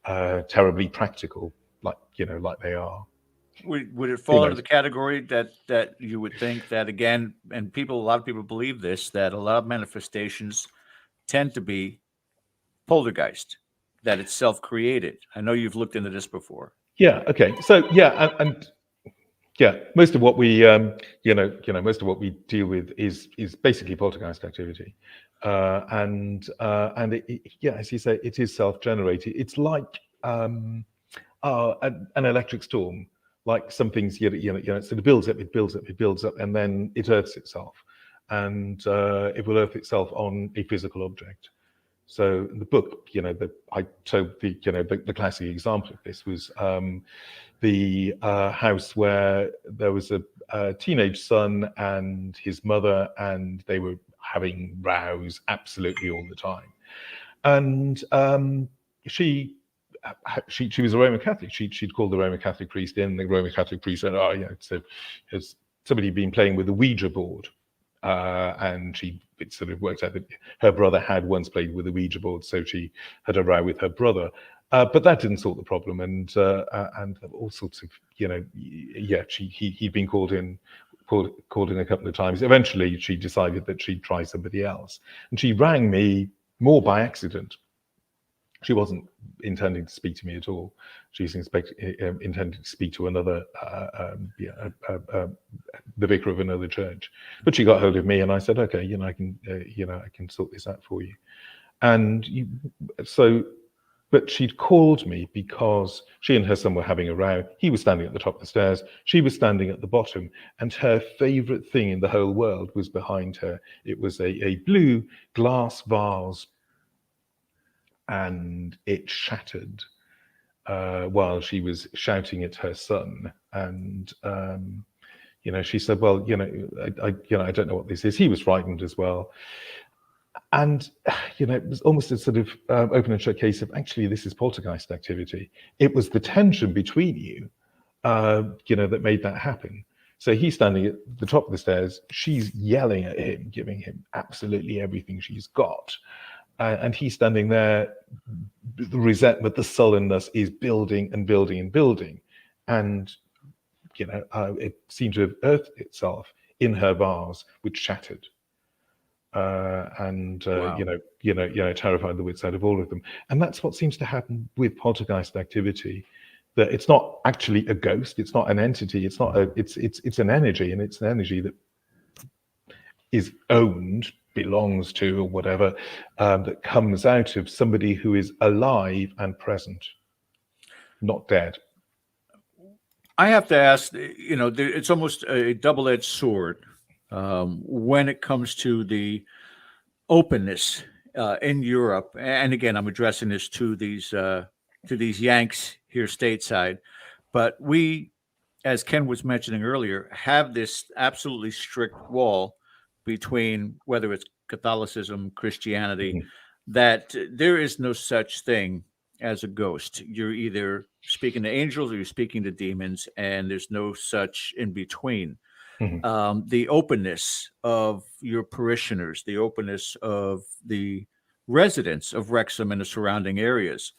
terribly practical, like they are. Would it fall under the category that you would think that, again, and a lot of people believe this, that a lot of manifestations tend to be poltergeist, that it's self-created? I know you've looked into this before. Yeah. Okay. So most of what we most of what we deal with is basically poltergeist activity, and as you say, it is self-generated. It's like an electric storm. Like some things, so it builds up, and then it earths itself, and it will earth itself on a physical object. So in the book, I told the classic example of this was the house where there was a teenage son and his mother, and they were having rows absolutely all the time. And she was a Roman Catholic. She'd called the Roman Catholic priest in. The Roman Catholic priest said, so has somebody been playing with the Ouija board? And it sort of worked out that her brother had once played with a Ouija board, so she had a row with her brother. But that didn't solve the problem, and all sorts of, he'd been called in a couple of times. Eventually, she decided that she'd try somebody else, and she rang me more by accident. She wasn't intending to speak to me at all. She was intending to speak to another, the vicar of another church. But she got hold of me, and I said, "Okay, I can sort this out for you." But she'd called me because she and her son were having a row. He was standing at the top of the stairs. She was standing at the bottom, and her favourite thing in the whole world was behind her. It was a blue glass vase, and it shattered while she was shouting at her son. And she said, "Well, I don't know what this is." He was frightened as well. And it was almost a sort of open and shut case of, actually, this is poltergeist activity. It was the tension between you, that made that happen. So he's standing at the top of the stairs. She's yelling at him, giving him absolutely everything she's got. And he's standing there. The resentment, the sullenness is building and building and building. And, it seemed to have earthed itself in her vase, which shattered. Wow. Terrified the wits out of all of them. And that's what seems to happen with poltergeist activity. That it's not actually a ghost, it's not an entity, it's an energy, and it's an energy that is owned, belongs to, or whatever, that comes out of somebody who is alive and present, not dead. I have to ask, it's almost a double-edged sword. When it comes to the openness in Europe, and again, I'm addressing this to these Yanks here stateside, but we, as Ken was mentioning earlier, have this absolutely strict wall between whether it's Catholicism, Christianity, that there is no such thing as a ghost. You're either speaking to angels or you're speaking to demons, and there's no such in between. The openness of your parishioners, the openness of the residents of Wrexham and the surrounding areas.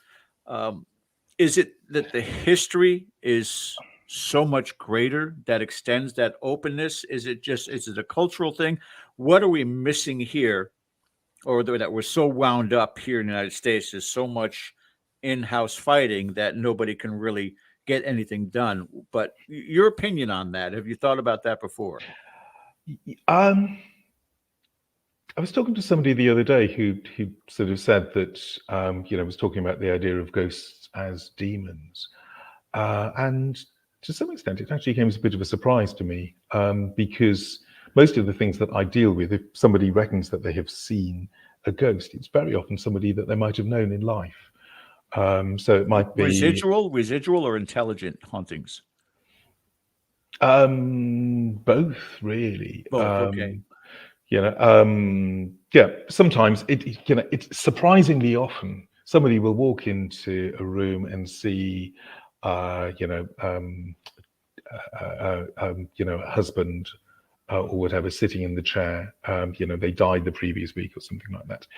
Is it that the history is so much greater that extends that openness? Is it a cultural thing? what are we missing here, or that we're so wound up here in the United States? There's so much in-house fighting that nobody can really get anything done. But your opinion on that? Have you thought about that before? I was talking to somebody the other day who sort of said that was talking about the idea of ghosts as demons, and to some extent it actually came as a bit of a surprise to me, because most of the things that I deal with, if somebody reckons that they have seen a ghost, it's very often somebody that they might have known in life. So it might be residual or intelligent hauntings. Both, really. Both, okay. Sometimes it's surprisingly often somebody will walk into a room and see, a husband or whatever sitting in the chair. They died the previous week or something like that,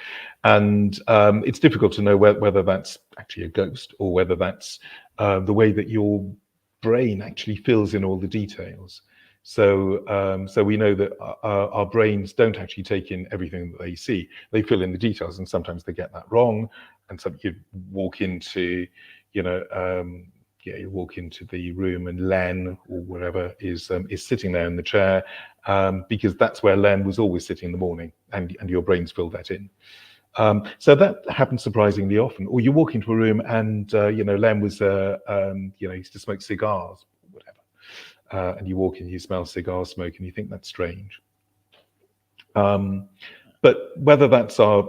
and it's difficult to know whether that's actually a ghost or whether that's the way that your brain actually fills in all the details. So we know that our brains don't actually take in everything that they see. They fill in the details, and sometimes they get that wrong. And so you walk into, you walk into the room, and Len or whatever is sitting there in the chair, because that's where Len was always sitting in the morning, and your brains fill that in. So that happens surprisingly often. Or you walk into a room and Len was he used to smoke cigars, whatever. And you walk in, you smell cigar smoke, and you think that's strange. But whether that's our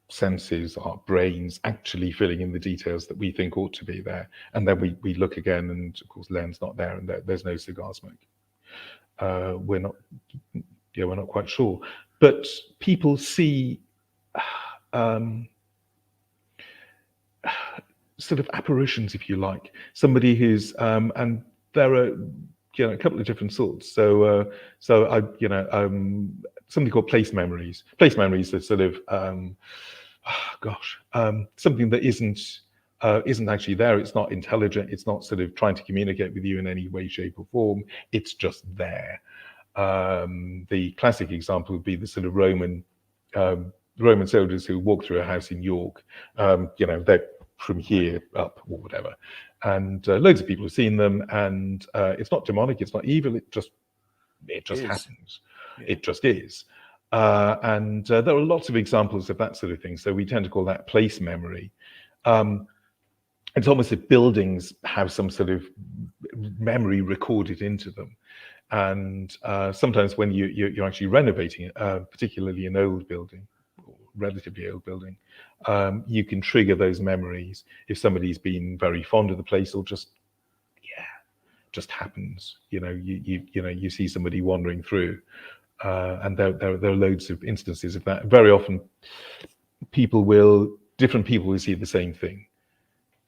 senses, our brains actually filling in the details that we think ought to be there, and then we look again, and of course Len's not there, and there's no cigar smoke. We're not quite sure. But people see sort of apparitions, if you like. Somebody who's and there are a couple of different sorts. So something called place memories. Place memories are sort of something that isn't actually there. It's not intelligent. It's not sort of trying to communicate with you in any way, shape, or form. It's just there. The classic example would be the sort of Roman soldiers who walk through a house in York. They're from here up or whatever, and loads of people have seen them, and it's not demonic, it's not evil, it just happens. Yeah. It just is. And there are lots of examples of that sort of thing, so we tend to call that place memory. It's almost if buildings have some sort of memory recorded into them, and sometimes when you're actually renovating particularly an old building, relatively old building, you can trigger those memories if somebody's been very fond of the place, or just happens. You see somebody wandering through, and there are loads of instances of that. Very often, different people will see the same thing.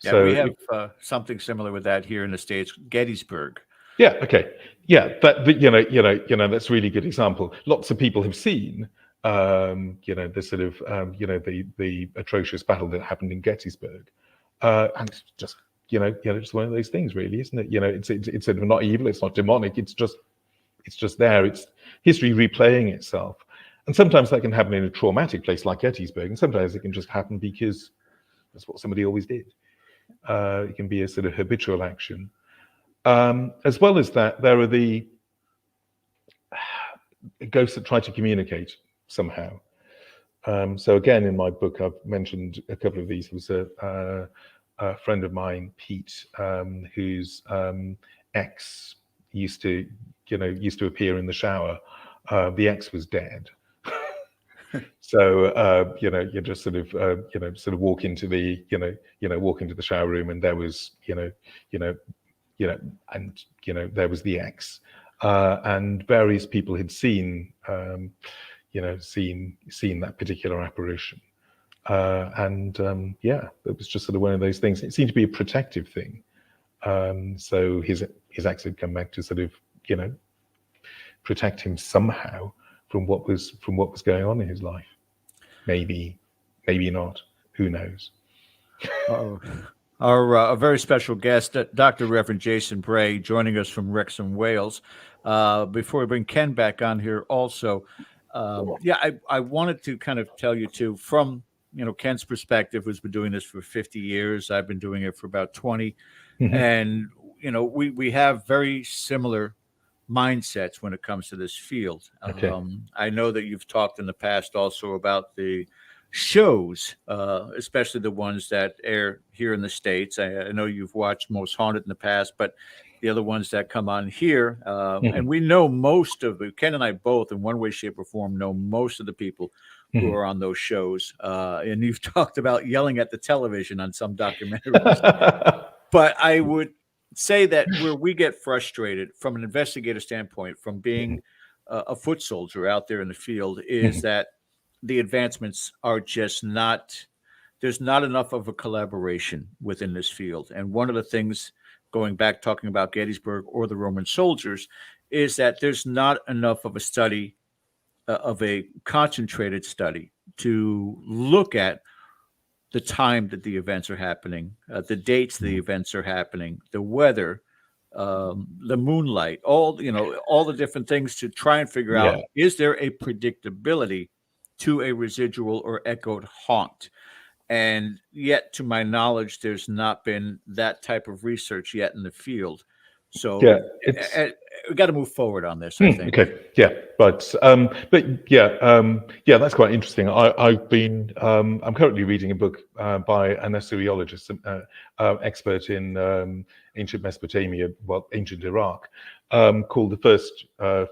Yeah, so we have something similar with that here in the States, Gettysburg. Yeah. Okay. Yeah. But that's a really good example. Lots of people have seen the sort of the atrocious battle that happened in Gettysburg, and it's just it's one of those things, really, isn't it? It's sort of not evil, it's not demonic, it's just there. It's history replaying itself, and sometimes that can happen in a traumatic place like Gettysburg, and sometimes it can just happen because that's what somebody always did. It can be a sort of habitual action. As well as that, there are the ghosts that try to communicate somehow. So again, in my book, I've mentioned a couple of these. There was a friend of mine, Pete, whose ex used to appear in the shower. The ex was dead. So you just sort of walk into the shower room, and there was there was the ex, and various people had seen seen that particular apparition, and it was just sort of one of those things. It seemed to be a protective thing. So his ex had come back to sort of protect him somehow from what was going on in his life. Maybe not. Who knows? Our very special guest, Dr. Reverend Jason Bray, joining us from Wrexham, Wales. Before we bring Ken back on here, also, I wanted to kind of tell you too, from Ken's perspective, who's been doing this for 50 years. I've been doing it for about 20, and we have very similar mindsets when it comes to this field. Okay. I know that you've talked in the past also about the shows, especially the ones that air here in the States. I know you've watched Most Haunted in the past, but the other ones that come on here, and we know most of Ken and I both, in one way, shape, or form, know most of the people who are on those shows. And you've talked about yelling at the television on some documentaries. But I would say that where we get frustrated from an investigator standpoint, from being a foot soldier out there in the field, is that the advancements are just not, there's not enough of a collaboration within this field. And one of the things, going back, talking about Gettysburg or the Roman soldiers, is that there's not enough of a study, of a concentrated study, to look at the time that the events are happening, the dates the events are happening, the weather, the moonlight, all the different things to try and figure out, is there a predictability to a residual or echoed haunt? And yet, to my knowledge, there's not been that type of research yet in the field. So we got to move forward on this, I think. Okay, but that's quite interesting. I've been, I'm currently reading a book by an Assyriologist, expert in ancient Mesopotamia, ancient Iraq, called The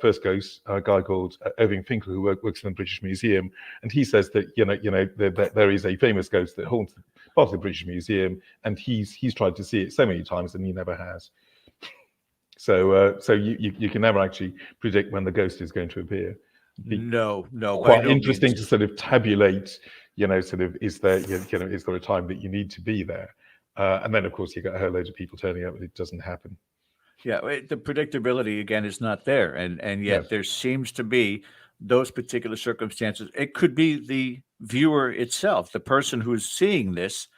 First Ghost, a guy called Irving Finkel, who works in the British Museum, and he says that there is a famous ghost that haunts part of the British Museum, and he's tried to see it so many times and he never has. So you can never actually predict when the ghost is going to appear. No. Quite interesting to sort of tabulate, sort of, is there a time that you need to be there? And then, of course, you got a whole load of people turning up and it doesn't happen. Yeah, the predictability, again, is not there. And yet there seems to be those particular circumstances. It could be the viewer itself, the person who's seeing this,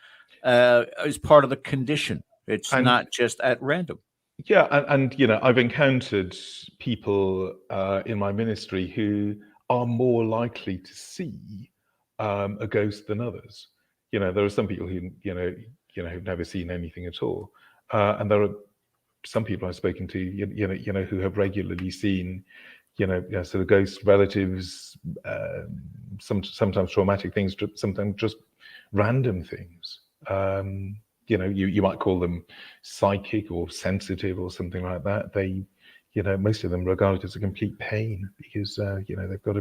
is part of the condition. It's not just at random. Yeah, and I've encountered people in my ministry who are more likely to see a ghost than others. There are some people who who've never seen anything at all, and there are some people I've spoken to who have regularly seen sort of ghosts, relatives, sometimes traumatic things, sometimes just random things. You might call them psychic or sensitive or something like that. They, most of them regard it as a complete pain because, they've got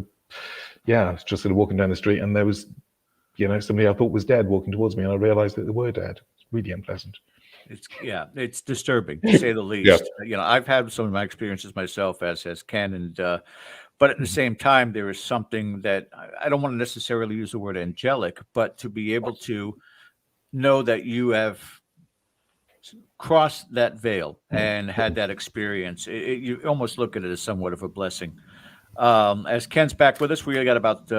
it's just sort of walking down the street and there was, somebody I thought was dead walking towards me and I realized that they were dead. It's really unpleasant. It's disturbing to say the least. I've had some of my experiences myself, as Ken, and but at the same time, there is something that I don't want to necessarily use the word angelic, but to be able to know that you have crossed that veil and had that experience, you almost look at it as somewhat of a blessing. As Ken's back with us, we got about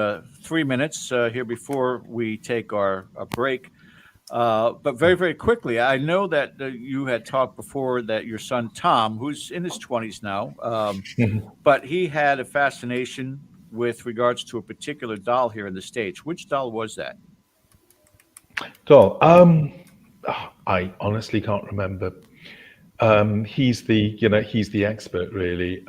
3 minutes here before we take our break. But very, very quickly, I know that you had talked before that your son Tom, who's in his 20s now, but he had a fascination with regards to a particular doll here in the States. Which doll was that? Doll. I honestly can't remember. He's the expert, really.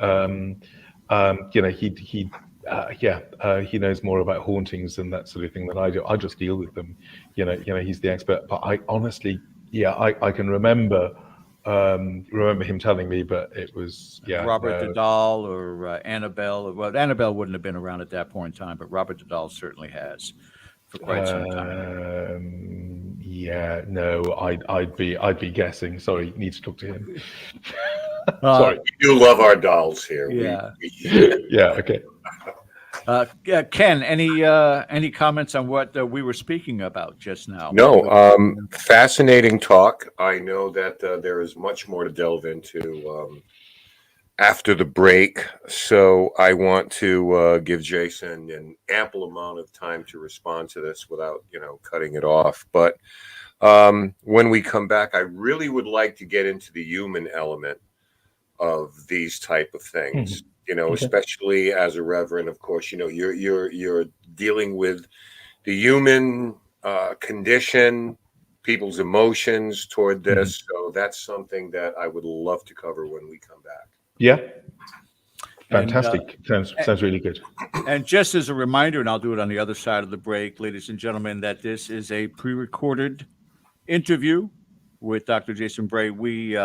He knows more about hauntings and that sort of thing than I do. I just deal with them. He's the expert. But I honestly, I can remember him telling me, but it was Robert the Doll or Annabelle. Well, Annabelle wouldn't have been around at that point in time, but Robert the Doll certainly has for quite some time. I'd be guessing. Sorry, need to talk to him. Sorry, we do love our dolls here. Yeah. Okay. Ken, any comments on what we were speaking about just now? No, fascinating talk. I know that there is much more to delve into after the break, so I want to give Jason an ample amount of time to respond to this without cutting it off. But when we come back, I really would like to get into the human element of these type of things. You know, Okay. especially as a reverend, of course, you know, you're dealing with the human condition, people's emotions toward this. So that's something that I would love to cover when we come back. Yeah. And, Fantastic. Sounds really good. And just as a reminder, and I'll do it on the other side of the break, ladies and gentlemen, that this is a pre-recorded interview with Dr. Jason Bray. We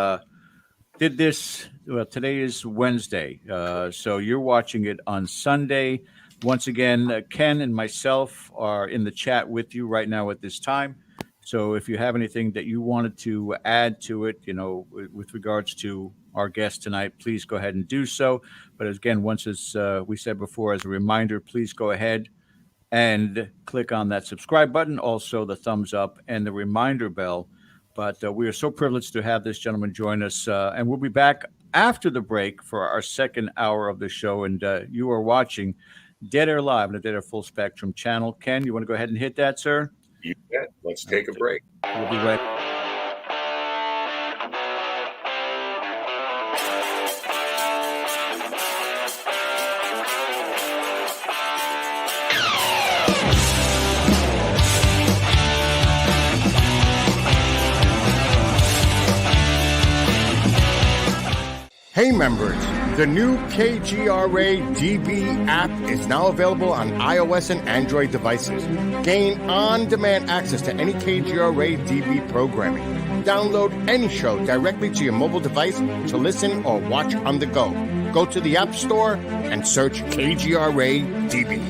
did this, well, today is Wednesday, so you're watching it on Sunday. Once again, Ken and myself are in the chat with you right now at this time. So if you have anything that you wanted to add to it, you know, with regards to our guest tonight, please go ahead and do so. But again, once as we said before, as a reminder, please go ahead and click on that subscribe button, also the thumbs up and the reminder bell. But we are so privileged to have this gentleman join us, and we'll be back after the break for our second hour of the show. And you are watching Dead Air Live on the Dead Air Full Spectrum channel. Ken, you want to go ahead and hit that, sir? You bet. Let's take a break. We'll be right. Hey members, the new KGRA DB app is now available on iOS and Android devices. Gain on-demand access to any KGRA DB programming. Download any show directly to your mobile device to listen or watch on the go. Go to the App Store and search KGRA DB.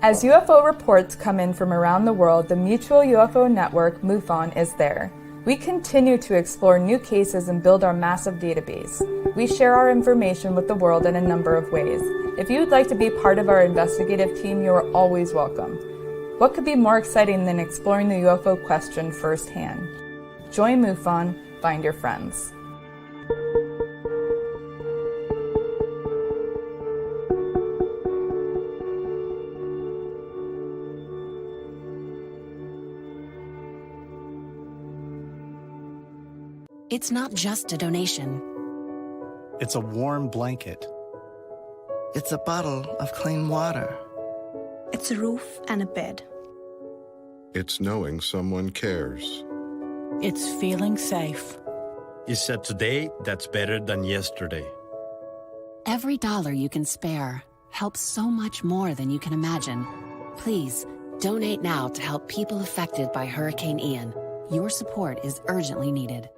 As UFO reports come in from around the world, the Mutual UFO Network, MUFON, is there. We continue to explore new cases and build our massive database. We share our information with the world in a number of ways. If you would like to be part of our investigative team, you are always welcome. What could be more exciting than exploring the UFO question firsthand? Join MUFON, find your friends. It's not just a donation. It's a warm blanket. It's a bottle of clean water. It's a roof and a bed. It's knowing someone cares. It's feeling safe. It's a today that's better than yesterday. Every dollar you can spare helps so much more than you can imagine. Please, donate now to help people affected by Hurricane Ian. Your support is urgently needed.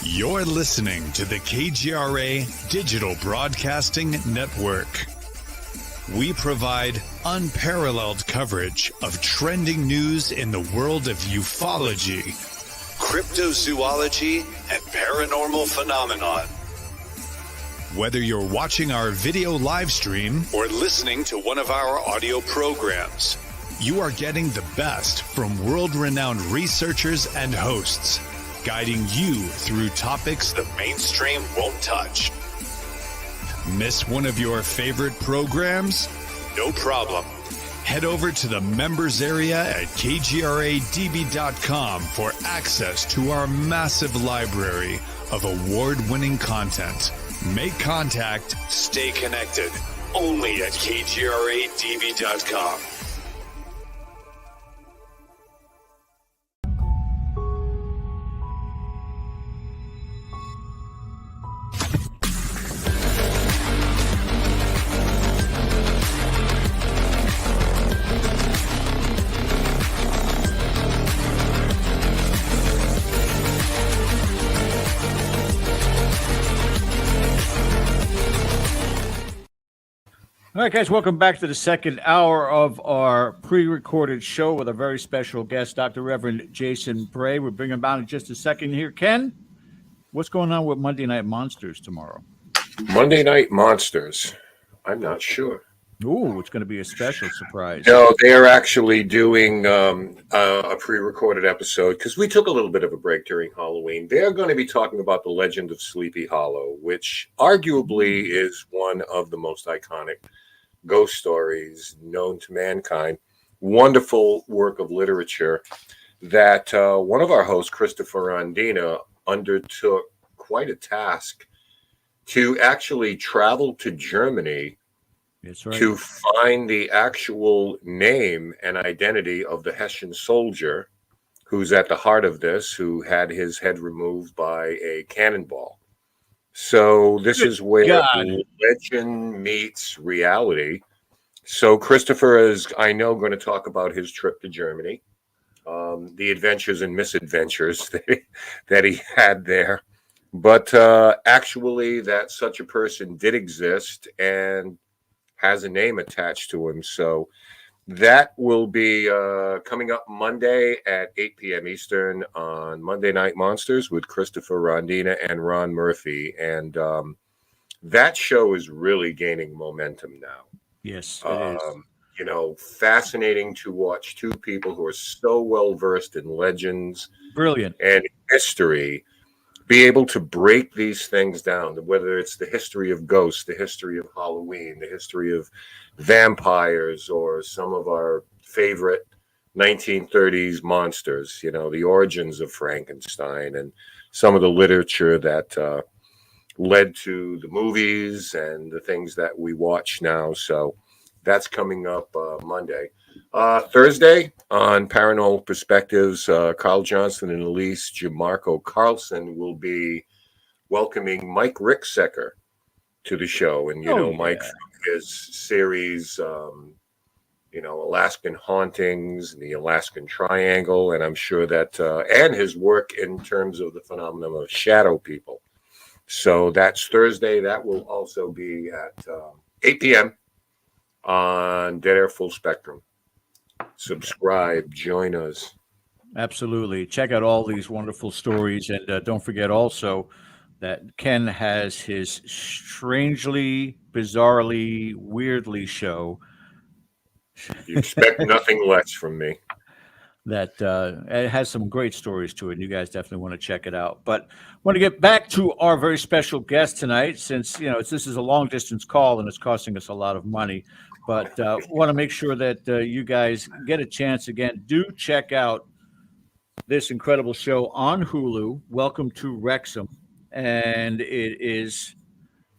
You're listening to the KGRA Digital Broadcasting Network. We provide unparalleled coverage of trending news in the world of ufology, cryptozoology, and paranormal phenomenon. Whether you're watching our video live stream or listening to one of our audio programs, you are getting the best from world-renowned researchers and hosts, guiding you through topics the mainstream won't touch. Miss one of your favorite programs? No problem. Head over to the members area at kgradb.com for access to our massive library of award-winning content. Make contact, stay connected, only at kgradb.com. All right, guys, welcome back to the second hour of our pre-recorded show with a very special guest, Dr. Reverend Jason Bray. We'll bring him out in just a second here. Ken, what's going on with Monday Night Monsters tomorrow? Monday Night Monsters? I'm not sure. Ooh, it's going to be a special surprise. No, they are actually doing a pre-recorded episode because we took a little bit of a break during Halloween. They're going to be talking about the legend of Sleepy Hollow, which arguably is one of the most iconic ghost stories known to mankind. Wonderful work of literature. that one of our hosts, Christopher Rondina, undertook quite a task to actually travel to Germany. That's right. To find the actual name and identity of the Hessian soldier who's at the heart of this, who had his head removed by a cannonball. So this is where legend meets reality. So Christopher is, I know, going to talk about his trip to Germany, the adventures and misadventures that he had there. But actually, that such a person did exist and has a name attached to him. So that will be coming up Monday at 8 p.m. Eastern on Monday Night Monsters with Christopher Rondina and Ron Murphy. And that show is really gaining momentum now. Yes, it is. You know, fascinating to watch two people who are so well versed in legends, brilliant, and history be able to break these things down, whether it's the history of ghosts, the history of Halloween, the history of vampires, or some of our favorite 1930s monsters, you know, the origins of Frankenstein and some of the literature that led to the movies and the things that we watch now. So that's coming up Monday. Thursday on Paranormal Perspectives, Carl Johnson and Elise Jamarco Carlson will be welcoming Mike Ricksecker to the show. And, you know, Mike from his series, you know, Alaskan Hauntings, the Alaskan Triangle, and I'm sure that, and his work in terms of the phenomenon of shadow people. So that's Thursday. That will also be at 8 p.m. on Dead Air Full Spectrum. Subscribe, join us. Absolutely. Check out all these wonderful stories. And don't forget also that Ken has his strangely, bizarrely, weirdly show. You expect nothing less from me. That it has some great stories to it, and you guys definitely want to check it out. But I want to get back to our very special guest tonight, since, you know, this is a long-distance call and it's costing us a lot of money. But want to make sure that you guys get a chance again. Do check out this incredible show on Hulu, Welcome to Wrexham. And it is,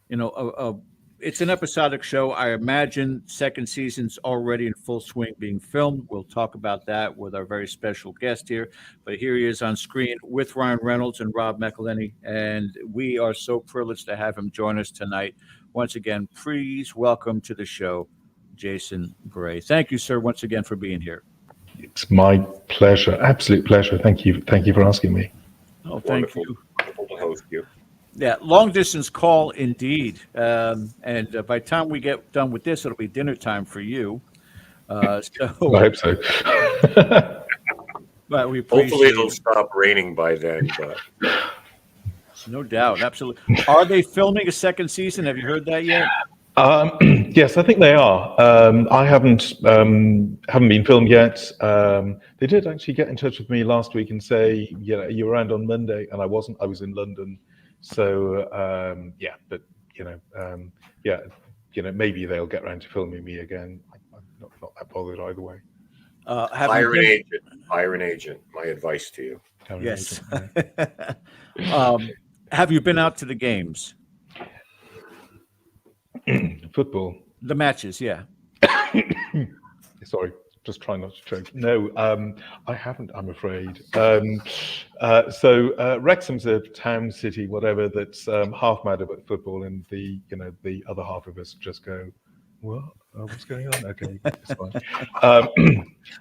you know, it's an episodic show. I imagine second season's already in full swing being filmed. We'll talk about that with our very special guest here. But here he is on screen with Ryan Reynolds and Rob McElhenney. And we are so privileged to have him join us tonight. Once again, please welcome to the show, Jason Bray. Thank you, sir, once again for being here. It's my pleasure, absolute pleasure. Thank you for asking me. Oh, thank you. Wonderful to host you. Yeah, long distance call indeed. And by the time we get done with this, it'll be dinner time for you. So I hope so. But we hopefully it'll stop raining by then. But no doubt, absolutely. Are they filming a second season? Have you heard that yet? Yes, I think they are. I haven't been filmed yet. They did actually get in touch with me last week and say, yeah, you're around on Monday, and I wasn't. I was in London. So yeah, but maybe they'll get around to filming me again. I'm not that bothered either way. Hire an agent. My advice to you. Yes. Have you been out to the games? Football. The matches, yeah. Sorry, just trying not to choke. No, I haven't, I'm afraid. So Wrexham's a town, city, whatever, that's half mad about football, and the other half of us just go, what? What's going on? Okay, it's fine.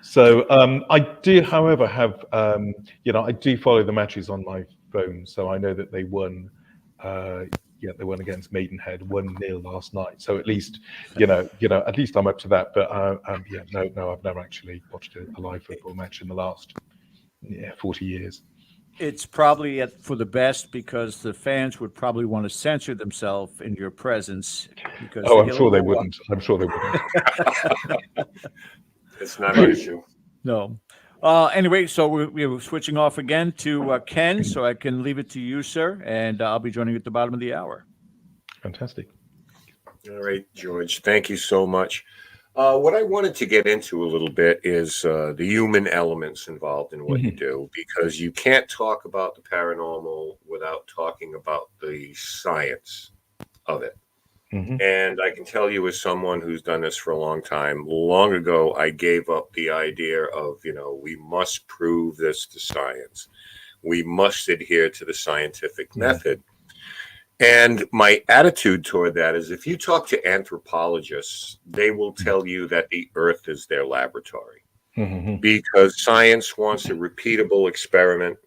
So I do, however, have I do follow the matches on my phone, so I know that they won. They won against Maidenhead 1-0 last night. So at least, at least I'm up to that. But no, I've never actually watched a live football match in the last 40 years. It's probably for the best, because the fans would probably want to censor themselves in your presence. Because I'm sure they wouldn't. I'm sure they wouldn't. It's not an issue. No. Anyway, so we're switching off again to Ken, so I can leave it to you, sir, and I'll be joining you at the bottom of the hour. Fantastic. All right, George. Thank you so much. What I wanted to get into a little bit is the human elements involved in what you do, because you can't talk about the paranormal without talking about the science of it. And I can tell you, as someone who's done this for a long time, long ago, I gave up the idea of, we must prove this to science. We must adhere to the scientific method. And my attitude toward that is, if you talk to anthropologists, they will tell you that the earth is their laboratory, because science wants a repeatable experiment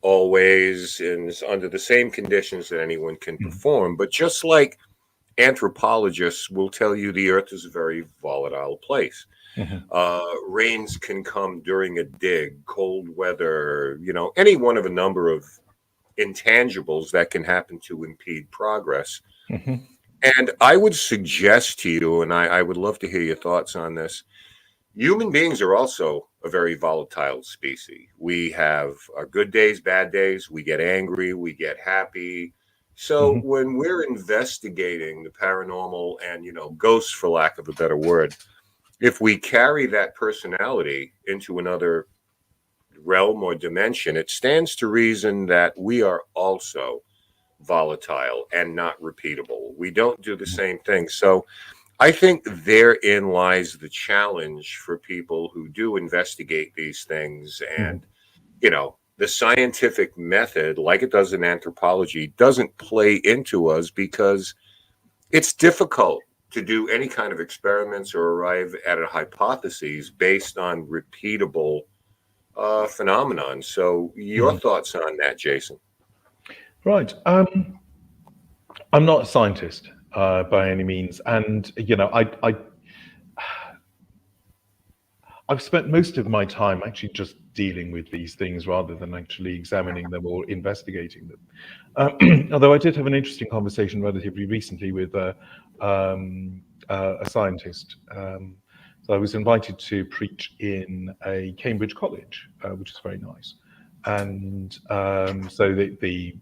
always and is under the same conditions that anyone can perform. But just like anthropologists will tell you, the earth is a very volatile place. Rains can come during a dig, cold weather, any one of a number of intangibles that can happen to impede progress. And I would suggest to you, and I would love to hear your thoughts on this, human beings are also a very volatile species. We have our good days, bad days, we get angry, we get happy. So when we're investigating the paranormal and, ghosts, for lack of a better word, if we carry that personality into another realm or dimension, it stands to reason that we are also volatile and not repeatable. We don't do the same thing. So I think therein lies the challenge for people who do investigate these things. And, the scientific method, like it does in anthropology, doesn't play into us, because it's difficult to do any kind of experiments or arrive at a hypothesis based on repeatable phenomenon. So your thoughts on that, Jason? Right. I'm not a scientist by any means, and I've spent most of my time actually just dealing with these things rather than actually examining them or investigating them. Although I did have an interesting conversation relatively recently with a scientist. So I was invited to preach in a Cambridge college, which is very nice. And so the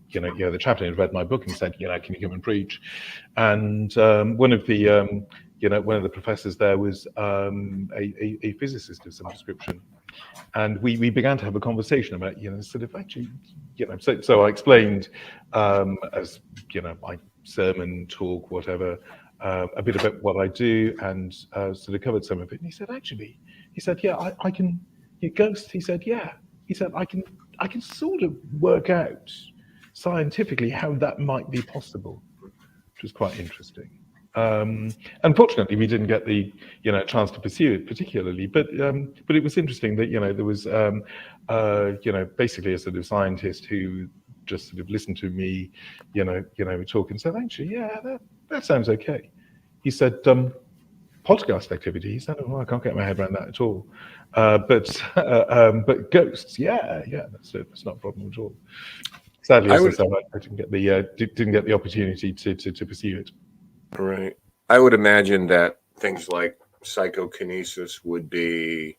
chaplain had read my book and said, can you come and preach? And one of the professors there was a physicist of some description, and we began to have a conversation about sort of actually so I explained as my sermon talk, whatever, a bit about what I do, and sort of covered some of it. And he said, yeah, I can. Your ghost. He said, yeah. He said, I can sort of work out scientifically how that might be possible, which was quite interesting. Unfortunately, we didn't get the chance to pursue it particularly, but it was interesting that there was basically a sort of scientist who just sort of listened to me talk and said, actually, yeah, that sounds okay. He said, poltergeist activity. He said, oh, I can't get my head around that at all. But ghosts, yeah, that's not a problem at all. Sadly, I didn't get the opportunity to pursue it. Right. I would imagine that things like psychokinesis would be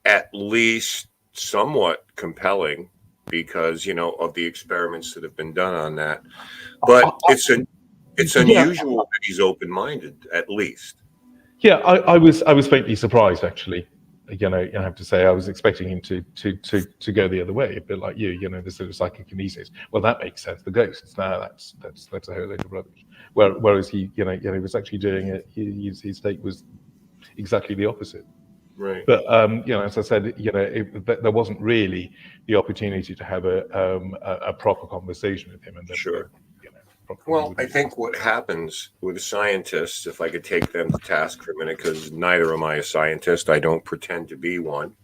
at least somewhat compelling because, of the experiments that have been done on that. But it's unusual that he's open-minded, at least. Yeah, I was faintly surprised, actually. I have to say I was expecting him to go the other way, a bit like you. The sort of psychokinesis. Well, that makes sense. The ghosts, that's a whole load of rubbish. Whereas he was actually doing it. His take was exactly the opposite. Right. But as I said, there wasn't really the opportunity to have a proper conversation with him. And then, sure. Well, I think what happens with scientists, if I could take them to task for a minute, because neither am I a scientist, I don't pretend to be one.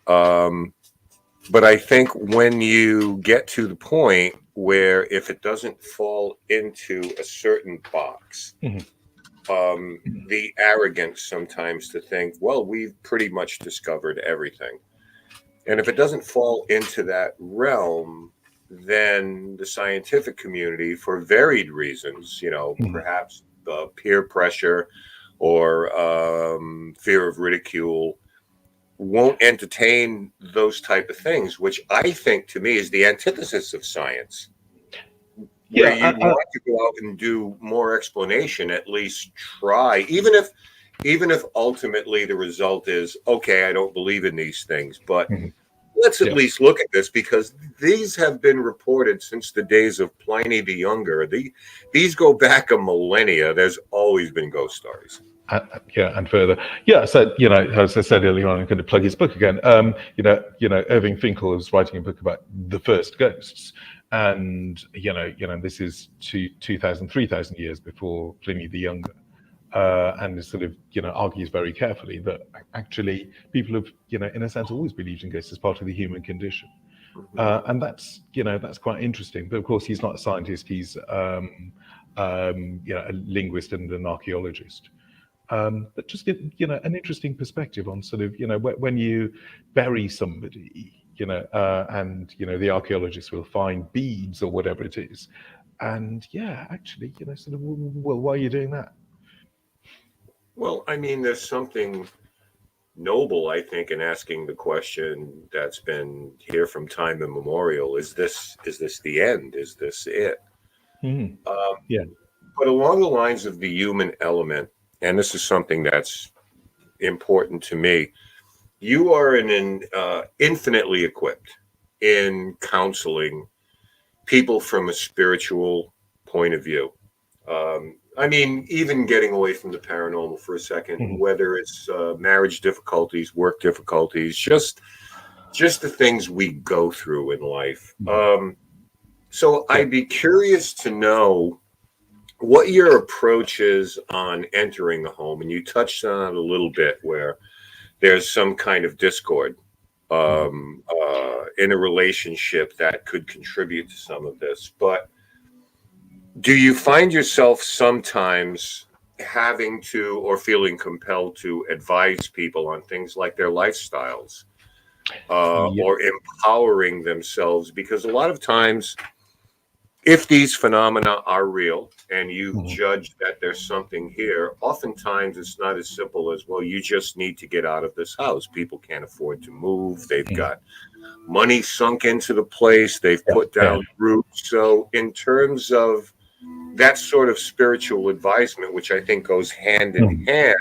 But I think when you get to the point where if it doesn't fall into a certain box, the arrogance sometimes to think, well, we've pretty much discovered everything. And if it doesn't fall into that realm, then the scientific community, for varied reasons, perhaps peer pressure or fear of ridicule, won't entertain those type of things, which I think to me is the antithesis of science. Where you want to go out and do more explanation, at least try, even if even if ultimately the result is, okay, I don't believe in these things, but Mhm. let's at Yeah. least look at this, because these have been reported since the days of Pliny the Younger. These go back a millennia. There's always been ghost stories. Yeah, and further. Yeah, so as I said earlier on, I'm going to plug his book again. Irving Finkel is writing a book about the first ghosts, and this is 2,000, 3,000 years before Pliny the Younger, and it sort of argues very carefully that actually people have in a sense always believed in ghosts as part of the human condition, and that's quite interesting. But of course, he's not a scientist; he's a linguist and an archaeologist. But just an interesting perspective on sort of when you bury somebody, and the archaeologists will find beads or whatever it is, and actually sort of, well, why are you doing that? Well, I mean, there's something noble, I think, in asking the question that's been here from time immemorial: is this the end? Is this it? Yeah. But along the lines of the human element, and this is something that's important to me, you are infinitely equipped in counseling people from a spiritual point of view. I mean, even getting away from the paranormal for a second, whether it's marriage difficulties, work difficulties, just the things we go through in life. So I'd be curious to know what your approach is on entering a home. And you touched on it a little bit, where there's some kind of discord in a relationship that could contribute to some of this. But do you find yourself sometimes having to, or feeling compelled to, advise people on things like their lifestyles, or empowering themselves? Because a lot of times, if these phenomena are real and you judge that there's something here, oftentimes it's not as simple as, well, you just need to get out of this house. People can't afford to move. They've got money sunk into the place. They've put down roots. So in terms of that sort of spiritual advisement, which I think goes hand in hand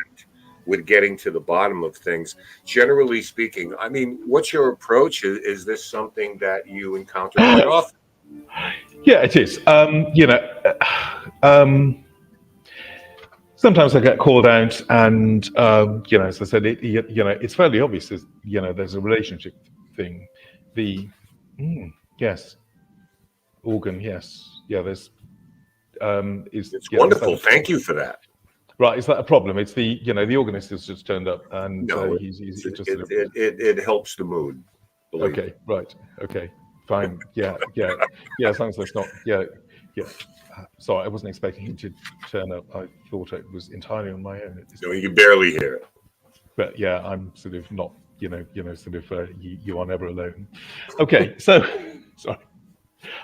with getting to the bottom of things, generally speaking, I mean, what's your approach? Is this something that you encounter quite often? Yeah, it is. Sometimes I get called out, and as I said, it's fairly obvious. There's a relationship thing. Yes, organ. Yes, yeah. There's. It's wonderful. Thank you for that. Right, is that a problem? It's the organist has just turned up, and no, he's just it helps the mood. Okay, right, okay, fine, yeah. As long as it's not, yeah. Sorry, I wasn't expecting him to turn up. I thought it was entirely on my own. No, you can barely hear it. But yeah, I'm sort of not, sort of, you are never alone. Okay, so sorry.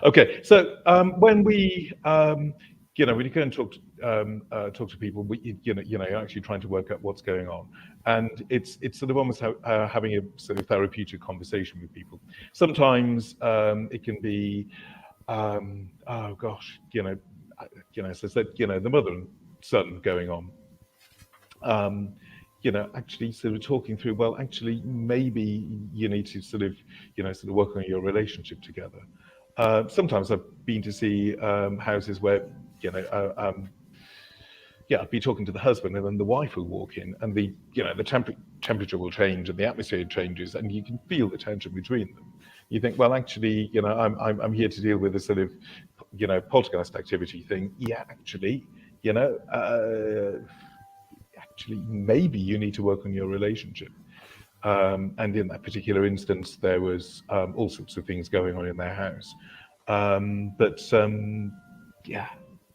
Okay, so when we, when you go and talk to people, you're actually trying to work out what's going on, and it's sort of almost having a sort of therapeutic conversation with people. Sometimes it can be, oh gosh, as I said, the mother and son going on. Actually sort of talking through, well, actually, maybe you need to sort of work on your relationship together. Sometimes I've been to see houses where, I'd be talking to the husband, and then the wife will walk in, and the temperature will change, and the atmosphere changes, and you can feel the tension between them. You think, well, actually, I'm here to deal with a sort of, poltergeist activity thing. Yeah, actually, actually, maybe you need to work on your relationship. And in that particular instance, there was all sorts of things going on in their house.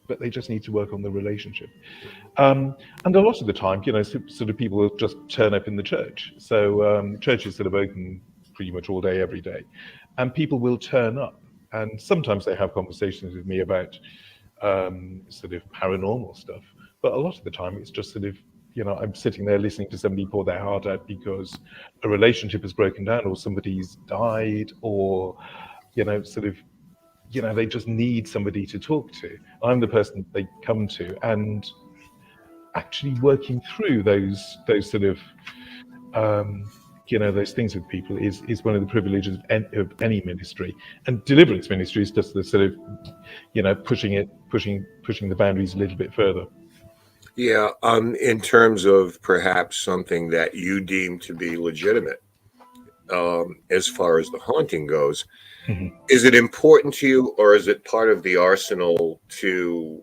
But they just need to work on the relationship. And a lot of the time, sort of people will just turn up in the church. So church is sort of open pretty much all day, every day. And people will turn up. And sometimes they have conversations with me about sort of paranormal stuff. But a lot of the time, it's just sort of, I'm sitting there listening to somebody pour their heart out because a relationship has broken down, or somebody's died, or, sort of, they just need somebody to talk to. I'm the person they come to. And actually working through those sort of those things with people is one of the privileges of any ministry, and deliverance ministry is just the sort of pushing the boundaries a little bit further. Yeah, in terms of perhaps something that you deem to be legitimate, as far as the haunting goes, is it important to you, or is it part of the arsenal to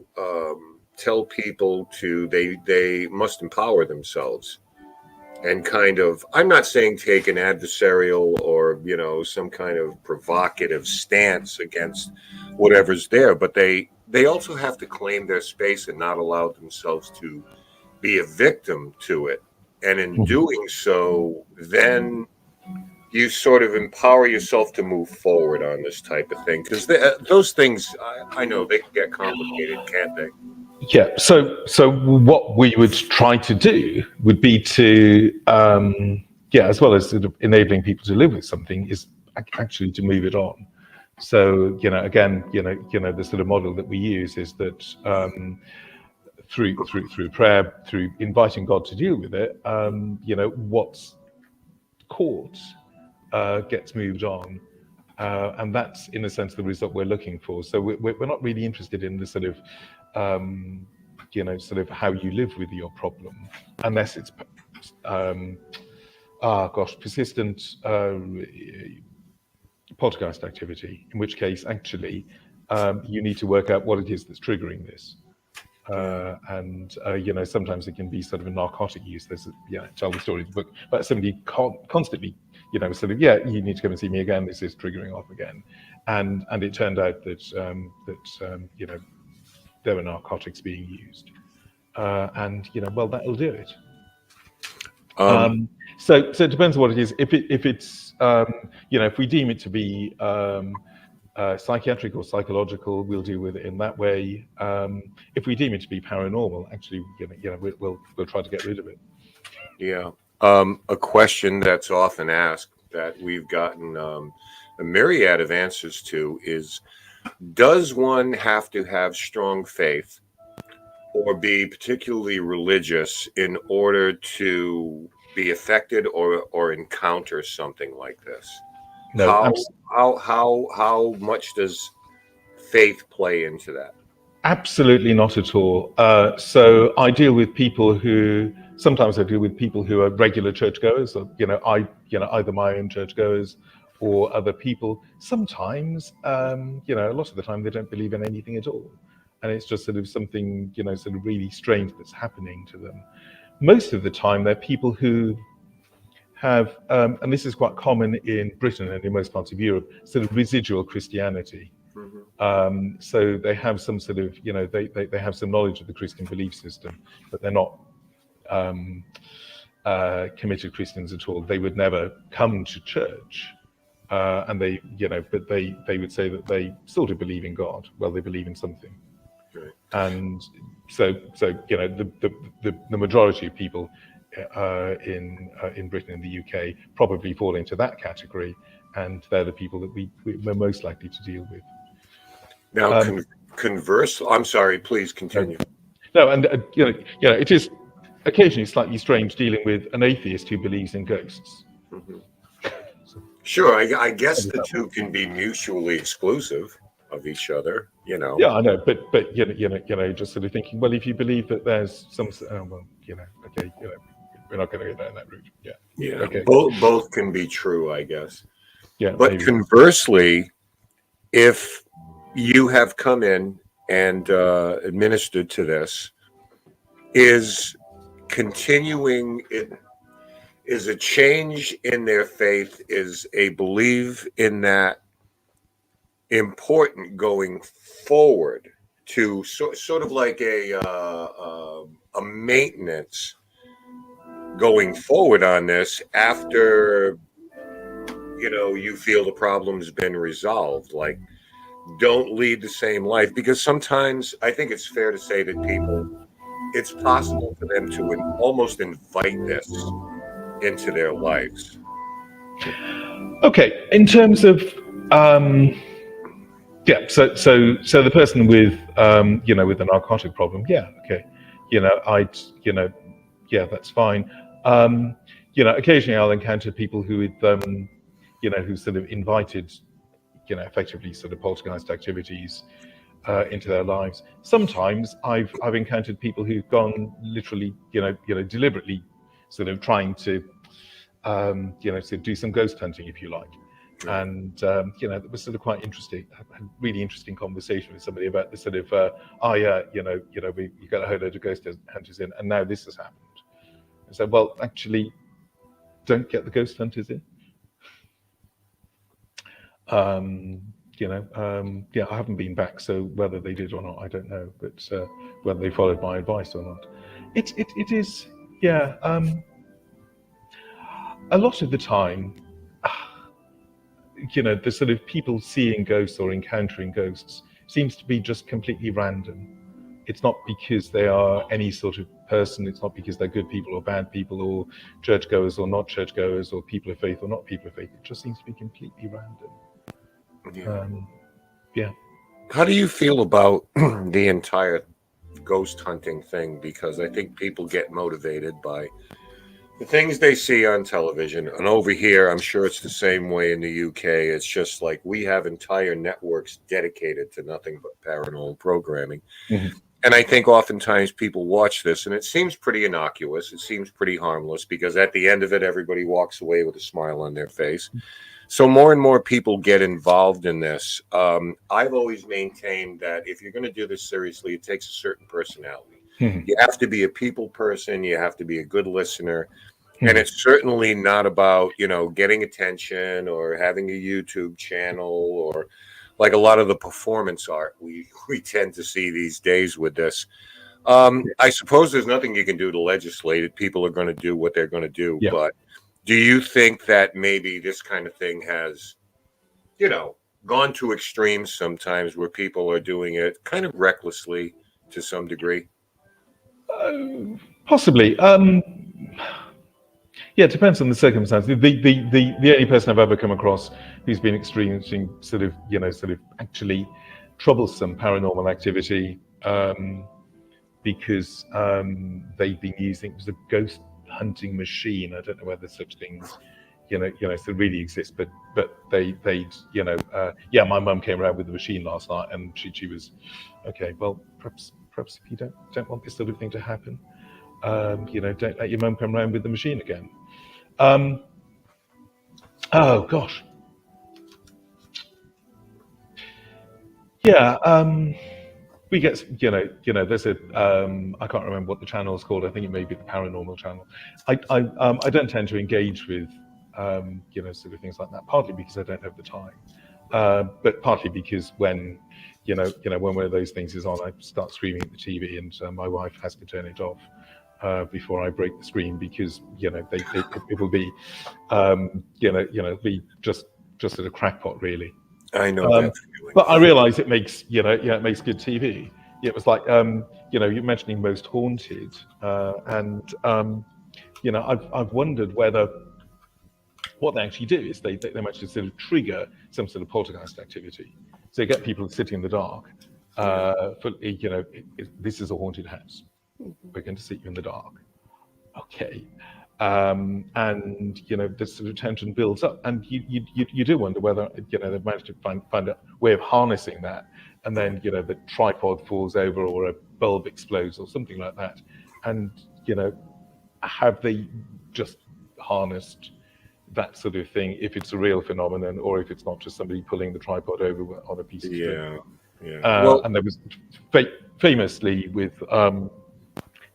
tell people they must empower themselves and kind of, I'm not saying take an adversarial or some kind of provocative stance against whatever's there, but they also have to claim their space and not allow themselves to be a victim to it. And in doing so, then you sort of empower yourself to move forward on this type of thing. Because those things, I know they can get complicated, can't they? Yeah. So what we would try to do would be to, as well as sort of enabling people to live with something, is actually to move it on. So, again, the sort of model that we use is that through prayer, through inviting God to deal with it, what's caught gets moved on. And that's, in a sense, the result we're looking for. So we're not really interested in the sort of, sort of how you live with your problem, unless it's, persistent poltergeist activity, in which case, actually, you need to work out what it is that's triggering this. And sometimes it can be sort of a narcotic use. There's tell the story of the book, but somebody constantly, sort of, you need to come and see me again. This is triggering off again, and it turned out that there were narcotics being used, and that'll do it. So it depends on what it is. If it's if we deem it to be psychiatric or psychological, we'll deal with it in that way. If we deem it to be paranormal, actually, we'll try to get rid of it. Yeah. A question that's often asked that we've gotten a myriad of answers to is, does one have to have strong faith or be particularly religious in order to be affected or encounter something like this? No. How much does faith play into that? Absolutely not at all. So I deal with people who, sometimes I deal with people who are regular churchgoers, or either my own churchgoers or other people. Sometimes, a lot of the time they don't believe in anything at all, and it's just sort of something, sort of really strange that's happening to them. Most of the time, they're people who have, and this is quite common in Britain and in most parts of Europe, sort of residual Christianity. So they have some sort of, they have some knowledge of the Christian belief system, but they're not committed Christians at all. They would never come to church, and they, but they would say that they sort of believe in God. Well, they believe in something. Right. And so the majority of people in Britain and the UK probably fall into that category, and they're the people that we're most likely to deal with. Now, converse. I'm sorry. Please continue. No, and it is occasionally slightly strange dealing with an atheist who believes in ghosts. Sure, I guess the two can be mutually exclusive of each other. Yeah, I know, but just sort of thinking, well, if you believe that there's some, okay, we're not going to go down that route. Yeah. Okay. Both can be true, I guess. Yeah. But maybe. Conversely, if you have come in and administered to this, is continuing it, is a change in their faith, is a belief in that important going forward to sort of like a maintenance going forward on this after you feel the problem's been resolved. Like, don't lead the same life, because sometimes I think it's fair to say that people, it's possible for them to almost invite this into their lives. Okay, in terms of so the person with with a narcotic problem, okay, Yeah, that's fine. Occasionally I'll encounter people who would, who sort of invited, effectively sort of poltergeist activities into their lives. Sometimes I've encountered people who've gone literally, deliberately, sort of trying to, sort of do some ghost hunting, if you like. And that was sort of quite interesting. I had a really interesting conversation with somebody about the sort of, we got a whole load of ghost hunters in, and now this has happened. I said, well, actually, don't get the ghost hunters in. I haven't been back, so whether they did or not, I don't know. But whether they followed my advice or not, it is, a lot of the time. The sort of people seeing ghosts or encountering ghosts seems to be just completely random. It's not because they are any sort of person. It's not because they're good people or bad people, or churchgoers or not churchgoers, or people of faith or not people of faith. It just seems to be completely random. How do you feel about the entire ghost hunting thing? Because I think people get motivated by the things they see on television. And over here, I'm sure it's the same way in the UK. It's just like we have entire networks dedicated to nothing but paranormal programming. Mm-hmm. And I think oftentimes people watch this and it seems pretty innocuous. It seems pretty harmless because at the end of it, everybody walks away with a smile on their face. So more and more people get involved in this. I've always maintained that if you're going to do this seriously, it takes a certain personality. Mm-hmm. You have to be a people person. You have to be a good listener. And it's certainly not about, getting attention or having a YouTube channel or like a lot of the performance art we tend to see these days with this. I suppose there's nothing you can do to legislate it. People are going to do what they're going to do. Yeah. But do you think that maybe this kind of thing has, gone to extremes sometimes where people are doing it kind of recklessly to some degree? Possibly. It depends on the circumstances. The only person I've ever come across who's been experiencing sort of actually troublesome paranormal activity because they've been using, it was a ghost hunting machine. I don't know whether such things, still really exist, but they'd my mum came around with the machine last night, and she was okay. Well, perhaps if you don't want this sort of thing to happen, don't let your mum come around with the machine again. Oh gosh. We get, there's a, I can't remember what the channel is called. I think it may be the Paranormal Channel. I don't tend to engage with, sort of things like that, partly because I don't have the time, but partly because when one of those things is on, I start screaming at the TV, and my wife has to turn it off before I break the screen, because it will be, be just sort of crackpot, really. I know that feeling. But I realise it makes, it makes good TV. It was like, you're mentioning Most Haunted, and I've wondered whether what they actually do is they manage to sort of trigger some sort of poltergeist activity. So you get people sitting in the dark. This is a haunted house. We're going to sit you in the dark. Okay. And the sort of tension builds up, and you do wonder whether they've managed to find a way of harnessing that, and then the tripod falls over or a bulb explodes or something like that, and have they just harnessed that sort of thing, if it's a real phenomenon or if it's not just somebody pulling the tripod over on a piece of string. And there was famously with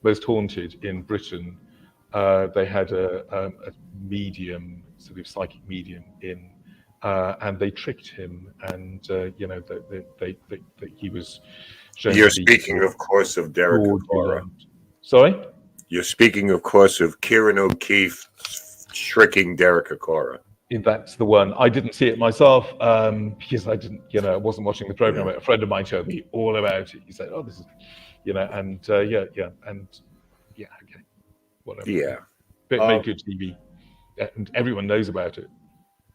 Most Haunted in Britain. They had a medium, sort of psychic medium in, and they tricked him, and that he was. You're speaking, of course, of Derek Akora. Sorry? You're speaking, of course, of Kieran O'Keefe tricking Derek Akora. That's the one. I didn't see it myself because I didn't, I wasn't watching the program. A friend of mine showed me all about it. He said, "Oh, this is, okay, whatever." Yeah, but it made good TV, and everyone knows about it.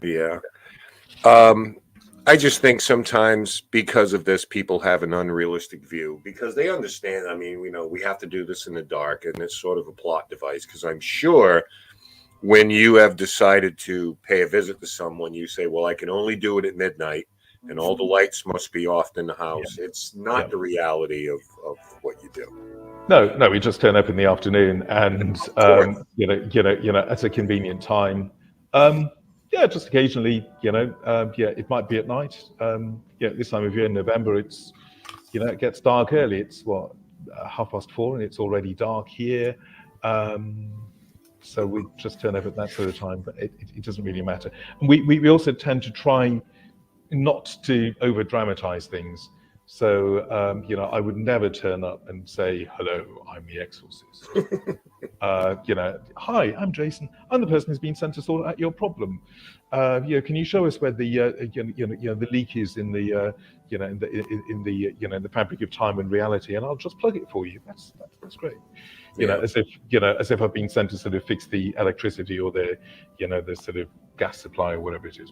Yeah. I just think sometimes because of this, people have an unrealistic view because they understand. I mean, we have to do this in the dark, and it's sort of a plot device. Because I'm sure when you have decided to pay a visit to someone, you say, "Well, I can only do it at midnight, and all the lights must be off in the house." It's not the reality of what you do. No, we just turn up in the afternoon, and at a convenient time. Just occasionally, it might be at night. This time of year in November, it's, it gets dark early. It's 4:30, and it's already dark here. So we just turn up at that sort of time, but it doesn't really matter. And we also tend to try not to over dramatize things. So, I would never turn up and say, "Hello, I'm the Exorcist." "Hi, I'm Jason. I'm the person who's been sent to sort out your problem. Can you show us where the leak is in the in the fabric of time and reality, and I'll just plug it for you." That's great. As if I've been sent to sort of fix the electricity or the sort of gas supply or whatever it is.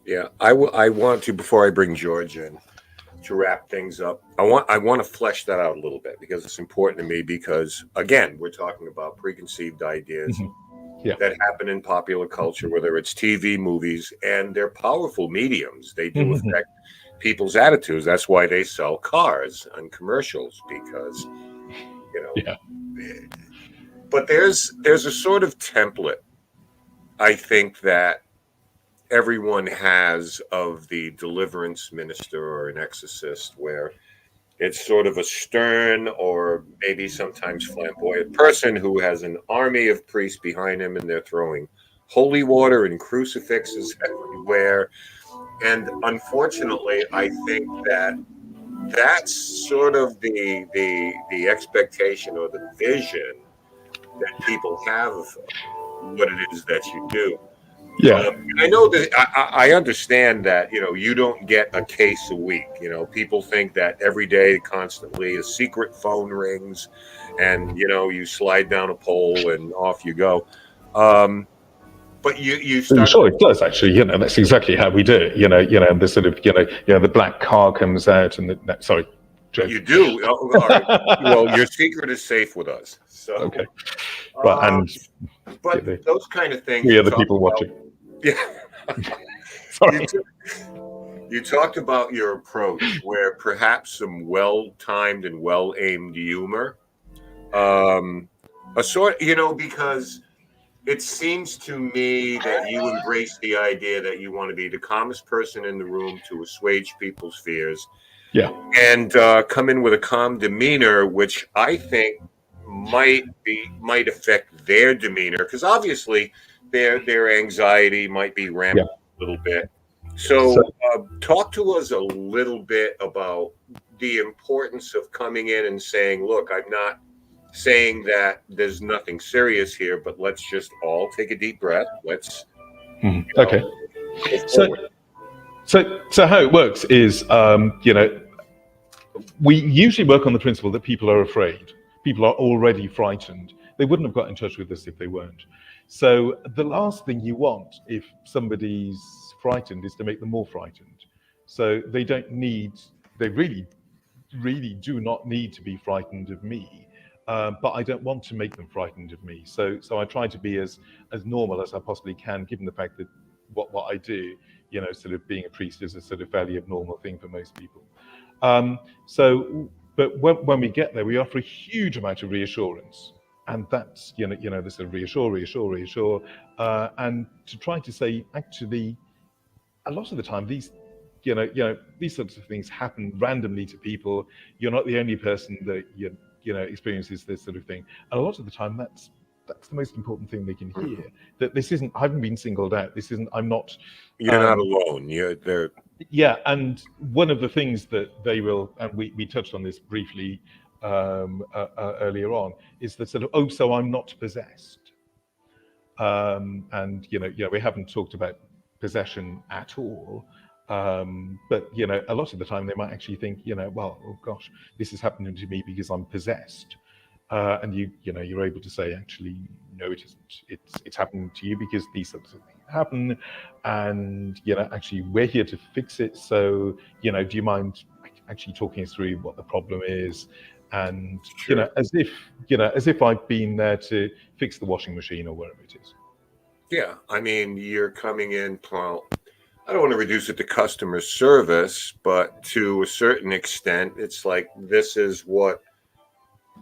Yeah. I want to, before I bring George in, to wrap things up, I want to flesh that out a little bit because it's important to me. Because again, we're talking about preconceived ideas that happen in popular culture, whether it's TV, movies, and they're powerful mediums. They do affect people's attitudes. That's why they sell cars on commercials, because But there's a sort of template, I think, that everyone has of the deliverance minister or an exorcist, where it's sort of a stern or maybe sometimes flamboyant person who has an army of priests behind him, and they're throwing holy water and crucifixes everywhere. And unfortunately, I think that's sort of the expectation or the vision that people have of what it is that you do. I know that I understand that, you don't get a case a week. People think that every day, constantly, a secret phone rings and, you slide down a pole and off you go. But you start. Sure, it does actually. That's exactly how we do it. And the sort of, the black car comes out and sorry. Joke. You do. All right. Well, your secret is safe with us. So. Okay. But those kind of things. We are the people watching. Yeah. Sorry. You talked about your approach, where perhaps some well-timed and well-aimed humor, because it seems to me that you embrace the idea that you want to be the calmest person in the room to assuage people's fears. Yeah. And come in with a calm demeanor, which I think might affect their demeanor, because obviously their anxiety might be ramped up a little bit. So talk to us a little bit about the importance of coming in and saying, "Look, I'm not saying that there's nothing serious here, but let's just all take a deep breath. Let's okay." So how it works is, we usually work on the principle that people are afraid. People are already frightened. They wouldn't have got in touch with us if they weren't. So the last thing you want if somebody's frightened is to make them more frightened. So they really, really do not need to be frightened of me. But I don't want to make them frightened of me. So I try to be as normal as I possibly can, given the fact that what I do, sort of being a priest is a sort of fairly abnormal thing for most people. But when we get there, we offer a huge amount of reassurance. And that's, this sort of reassure, and to try to say, actually, a lot of the time, these sorts of things happen randomly to people. You're not the only person that experiences this sort of thing. And a lot of the time, that's the most important thing they can hear. That this isn't, I haven't been singled out. This isn't, I'm not. You're not alone. You're there. Yeah, and one of the things that they will, and we touched on this briefly earlier on, is that sort of, "Oh, so I'm not possessed." And we haven't talked about possession at all. But a lot of the time they might actually think, well, oh gosh, this is happening to me because I'm possessed. and you're able to say, actually, no, it isn't. It's happening to you because these sorts of things happen, and actually we're here to fix it. So do you mind actually talking us through what the problem is? And Sure. as if I've been there to fix the washing machine or whatever it is. Yeah, I mean, you're coming in, well, I don't want to reduce it to customer service, but to a certain extent, it's like this is what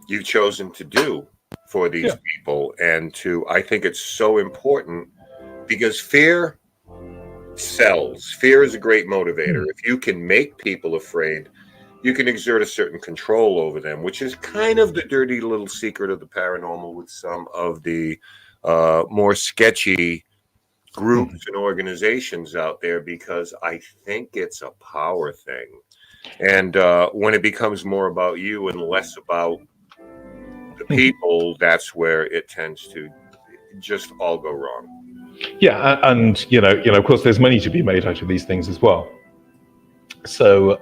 you've chosen to do for these people. And I think it's so important because fear sells. Fear is a great motivator. If you can make people afraid, you can exert a certain control over them, which is kind of the dirty little secret of the paranormal with some of the more sketchy groups and organizations out there, because I think it's a power thing. And when it becomes more about you and less about the people, that's where it tends to just all go wrong. Yeah, and of course, there's money to be made out of these things as well. So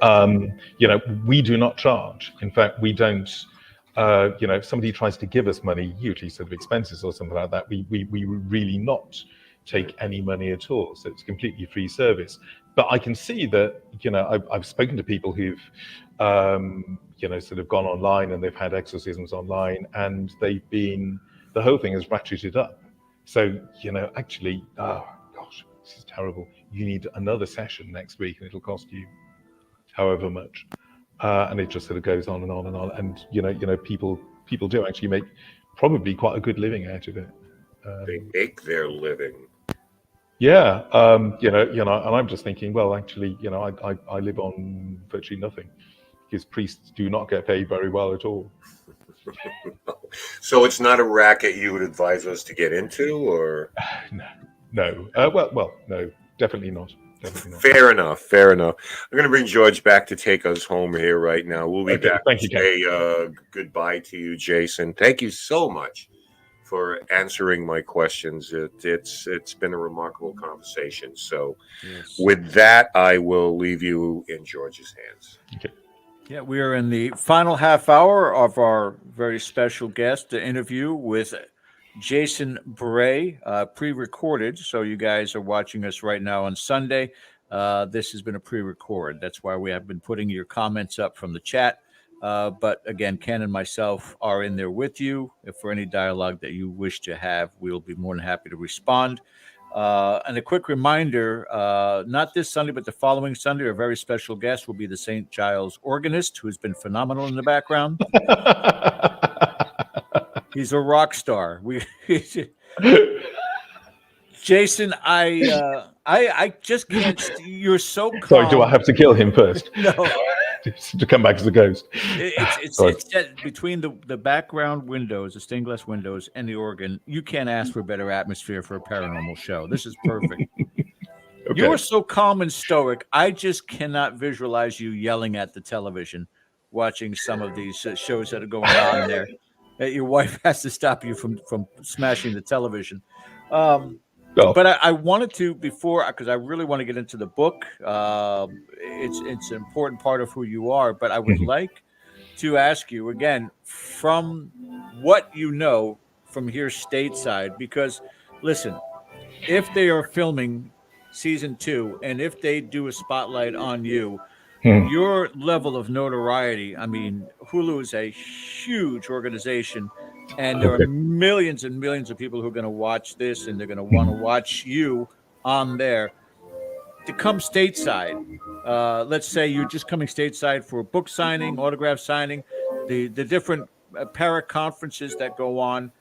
we do not charge. In fact, we don't. If somebody tries to give us money, usually sort of expenses or something like that, we really not take any money at all. So it's completely free service. But I can see that I've spoken to people who've sort of gone online and they've had exorcisms online, and the whole thing is ratcheted up. So actually, oh gosh, this is terrible. You need another session next week, and it'll cost you however much, and it just sort of goes on and on and on. And people do actually make probably quite a good living out of it. They make their living. Yeah, and I'm just thinking, well, actually, I live on virtually nothing because priests do not get paid very well at all. So it's not a racket you would advise us to get into, or no. Well, no, definitely not. Fair enough. I'm going to bring George back to take us home here right now. We'll be back to say goodbye to you, Jason. Thank you so much for answering my questions. It's been a remarkable conversation. So with that, I will leave you in George's hands. Okay. Yeah, we are in the final half hour of our very special guest interview with Jason Bray, pre-recorded. So you guys are watching us right now on Sunday. This has been a pre-record. That's why we have been putting your comments up from the chat. But again, Ken and myself are in there with you. If for any dialogue that you wish to have, we'll be more than happy to respond. And a quick reminder, not this Sunday, but the following Sunday, our very special guest will be the St Giles organist, who's been phenomenal in the background. He's a rock star. Jason, I just can't. You're so calm. Sorry, do I have to kill him first? No. To come back as a ghost. It's set between the background windows, the stained glass windows, and the organ. You can't ask for a better atmosphere for a paranormal show. This is perfect. Okay. You are so calm and stoic. I just cannot visualize you yelling at the television, watching some of these shows that are going on there. Your wife has to stop you from smashing the television. But I wanted to, before, because I really want to get into the book. It's an important part of who you are. But I would like to ask you, again, from what you know from here stateside, because, listen, if they are filming season 2, and if they do a spotlight on you, your level of notoriety, I mean, Hulu is a huge organization, and there are millions and millions of people who are going to watch this, and they're going to want to watch you on there. To come stateside, let's say you're just coming stateside for a book signing, autograph signing, the different para conferences that go on.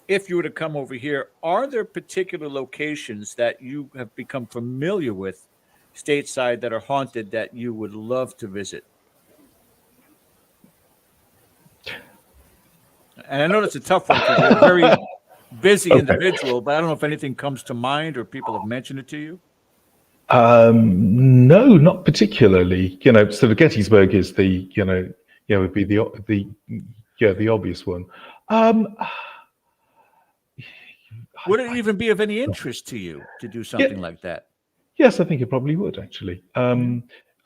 If you were to come over here, are there particular locations that you have become familiar with stateside that are haunted that you would love to visit? And I know that's a tough one because you're a very busy individual, but I don't know if anything comes to mind or people have mentioned it to you. No, not particularly. So the Gettysburg is would be the obvious one. Would it even be of any interest to you to do something like that? Yes, I think it probably would, actually.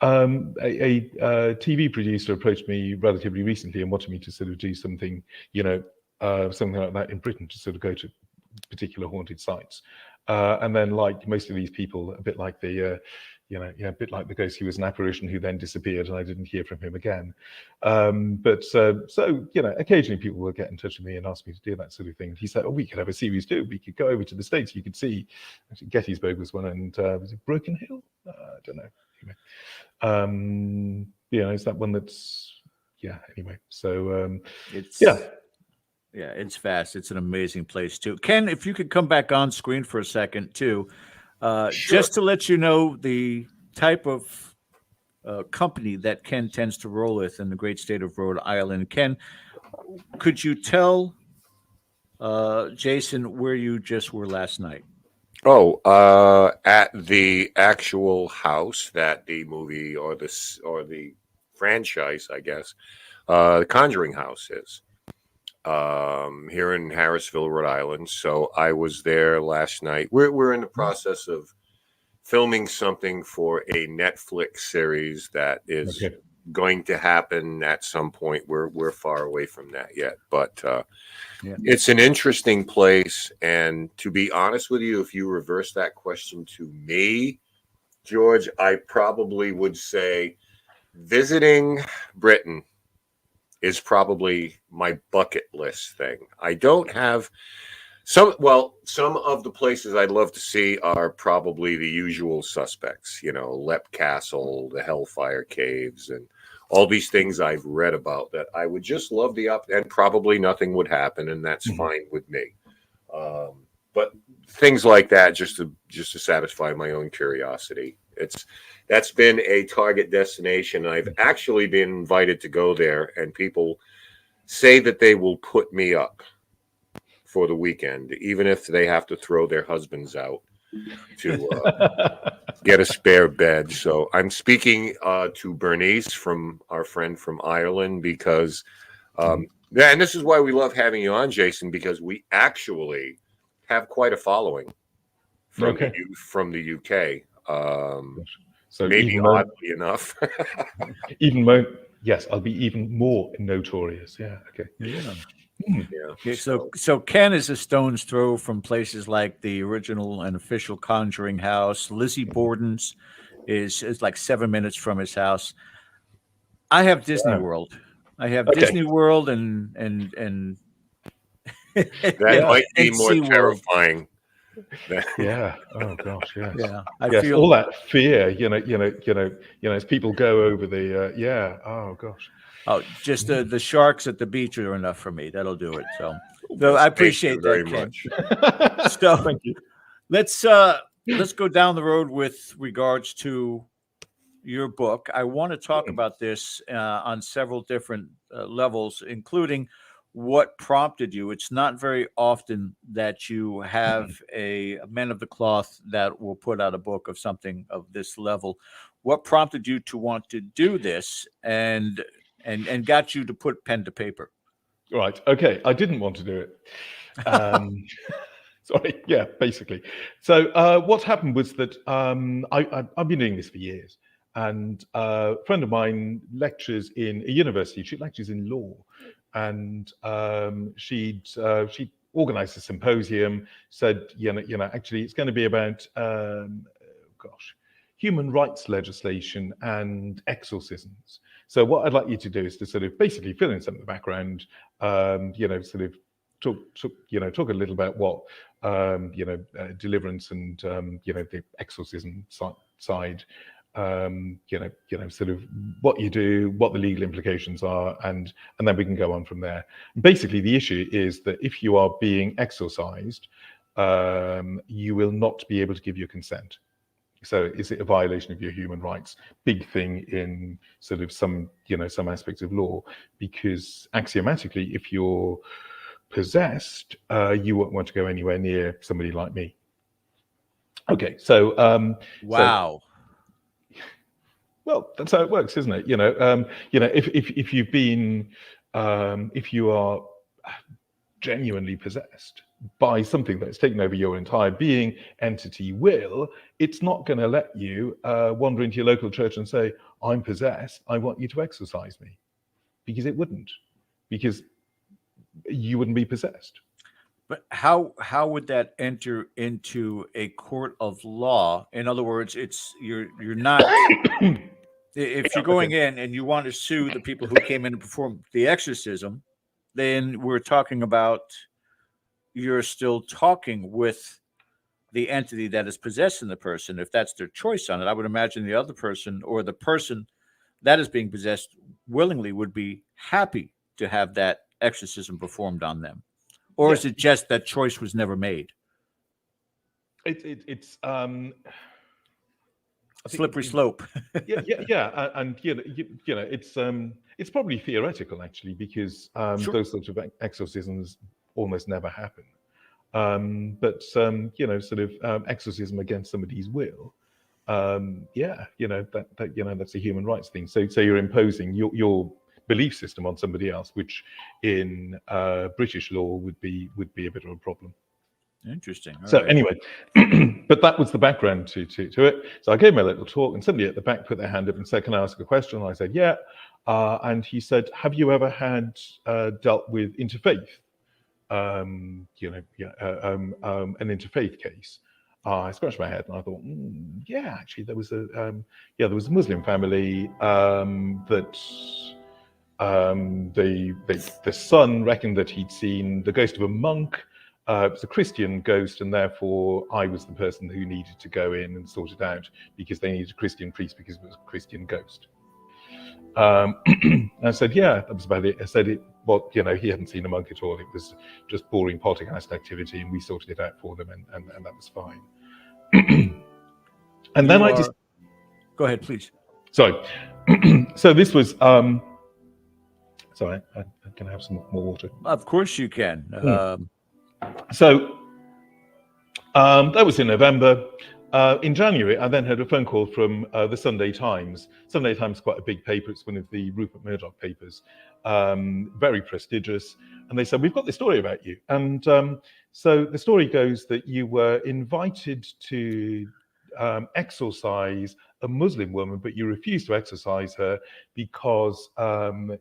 A TV producer approached me relatively recently and wanted me to sort of do something, something like that in Britain, to sort of go to particular haunted sites. And then, like most of these people, a bit like the ghost who was an apparition who then disappeared, and I didn't hear from him again. So occasionally people will get in touch with me and ask me to do that sort of thing. He said, "Oh, we could have a series too. We could go over to the States. You could see." Actually, Gettysburg was one, and was it Broken Hill? I don't know. Anyway, is that one that's anyway. So it's vast. It's an amazing place too. Ken, if you could come back on screen for a second too, Sure. just to let you know the type of company that Ken tends to roll with in the great state of Rhode Island. Ken, could you tell Jason where you just were last night? Oh, at the actual house that the movie or the franchise, I guess, the Conjuring house is here in Harrisville, Rhode Island. So I was there last night. We're in the process of filming something for a Netflix series that is going to happen at some point. We're far away from that yet, but it's an interesting place. And to be honest with you, if you reverse that question to me, George, I probably would say visiting Britain is probably my bucket list thing. I don't have some of the places I'd love to see are probably the usual suspects, Lep Castle, the Hellfire Caves, and all these things I've read about that I would just love and probably nothing would happen, and that's fine with me. But things like that, just to satisfy my own curiosity. That's been a target destination. I've actually been invited to go there, and people say that they will put me up for the weekend, even if they have to throw their husbands out to get a spare bed. So I'm speaking to Bernice, our friend from Ireland, because and this is why we love having you on, Jason, because we actually have quite a following from the UK. So maybe oddly enough, I'll be even more notorious. Yeah. Okay. Okay, so Ken is a stone's throw from places like the original and official Conjuring house. Lizzie Borden's is like 7 minutes from his house. I have Disney World. I have Disney World and that might be more terrifying. Yeah. Oh gosh. Yes. Yeah. I feel all that fear. As people go over the. Oh gosh. Oh, just the sharks at the beach are enough for me. That'll do it. So I appreciate that, very much. So thank you. Let's go down the road with regards to your book. I want to talk about this on several different levels, including what prompted you. It's not very often that you have a man of the cloth that will put out a book of something of this level. What prompted you to want to do this and got you to put pen to paper? Right. Okay. I didn't want to do it. Sorry. Yeah, basically. So what happened was that I've been doing this for years. And a friend of mine lectures in a university. She lectures in law. And she'd organized a symposium, said, actually it's going to be about, human rights legislation and exorcisms. So what I'd like you to do is to sort of basically fill in some of the background, sort of talk a little about what, Deliverance and, the exorcism side, sort of what you do, what the legal implications are, and then we can go on from there. Basically, the issue is that if you are being exorcised, you will not be able to give your consent. So is it a violation of your human rights? Big thing in sort of some aspects of law, because axiomatically, if you're possessed, you won't want to go anywhere near somebody like me. Okay, so wow. Well, that's how it works, isn't it? If you've been, if you are genuinely possessed by something that's taken over your entire being, entity, will, it's not going to let you wander into your local church and say, I'm possessed, I want you to exorcise me. Because it wouldn't. Because you wouldn't be possessed. But how would that enter into a court of law? In other words, you're not if you're going in and you want to sue the people who came in and performed the exorcism, then we're talking about you're still talking with the entity that is possessing the person, if that's their choice on it. I would imagine the other person or the person that is being possessed willingly would be happy to have that exorcism performed on them. Or is it just that choice was never made? It's slippery slope. yeah, and it's probably theoretical actually, because those sorts of exorcisms almost never happen. But exorcism against somebody's will, that's a human rights thing. So you're imposing your belief system on somebody else, which in British law would be a bit of a problem. Interesting. All so right. Anyway, but that was the background to it. So I gave him a little talk, and somebody at the back put their hand up and said, "Can I ask a question?" And I said, "Yeah." And he said, "Have you ever had dealt with interfaith? An interfaith case?" I scratched my head and I thought, yeah, actually, there was a Muslim family that the son reckoned that he'd seen the ghost of a monk. It was a Christian ghost, and therefore I was the person who needed to go in and sort it out, because they needed a Christian priest because it was a Christian ghost. I said, yeah, that was about it. I said, he hadn't seen a monk at all. It was just boring poltergeist activity, and we sorted it out for them, and that was fine. And then Go ahead, please. Sorry. So this was, sorry, I can I have some more water? Of course you can. So that was in November. In January, I then had a phone call from the Sunday Times. Sunday Times is quite a big paper. It's one of the Rupert Murdoch papers, very prestigious. And they said, "We've got this story about you." And so the story goes that you were invited to exorcise a Muslim woman, but you refused to exorcise her because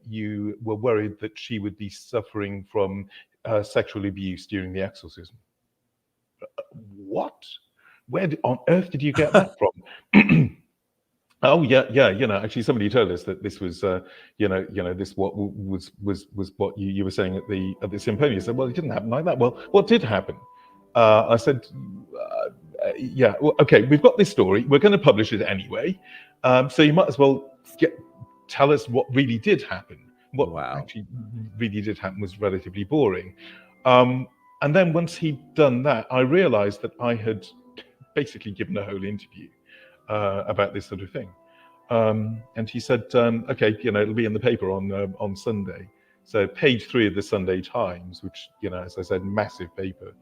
you were worried that she would be suffering from sexual abuse during the exorcism. What? Where on earth did you get that from? Oh yeah. Actually, somebody told us that this was, this what was what you were saying at the symposium. I said, well, it didn't happen like that. Well, what did happen? I said, yeah. Well, okay, we've got this story. We're going to publish it anyway. So you might as well tell us what really did happen. What actually really did happen was relatively boring. And then once he'd done that, I realized that I had basically given a whole interview about this sort of thing. And he said, okay, it'll be in the paper on Sunday. So page 3 of the Sunday Times, which, as I said, massive paper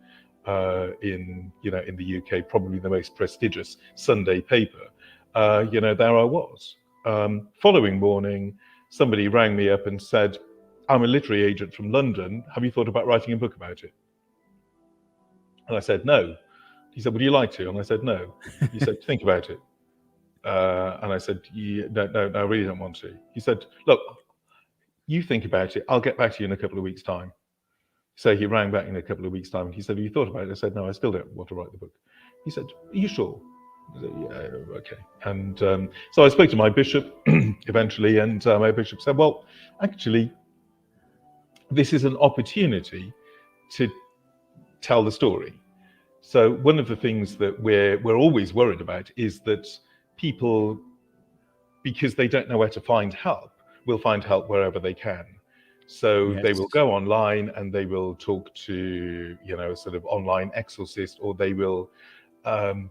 in the UK, probably the most prestigious Sunday paper. There I was. Following morning, somebody rang me up and said, "I'm a literary agent from London. Have you thought about writing a book about it?" And I said, "No." He said, "Would you like to?" And I said, "No." He said, "Think about it." And I said, no, I really don't want to. He said, "Look, you think about it. I'll get back to you in a couple of weeks' time." So he rang back in a couple of weeks' time and he said, "Have you thought about it?" I said, "No, I still don't want to write the book." He said, "Are you sure?" I said, "Yeah, okay." And so I spoke to my bishop eventually, and my bishop said, "Well, actually, this is an opportunity to tell the story." So one of the things that we're always worried about is that people, because they don't know where to find help, will find help wherever they can. So they will go online and they will talk to, sort of online exorcist, or they will, the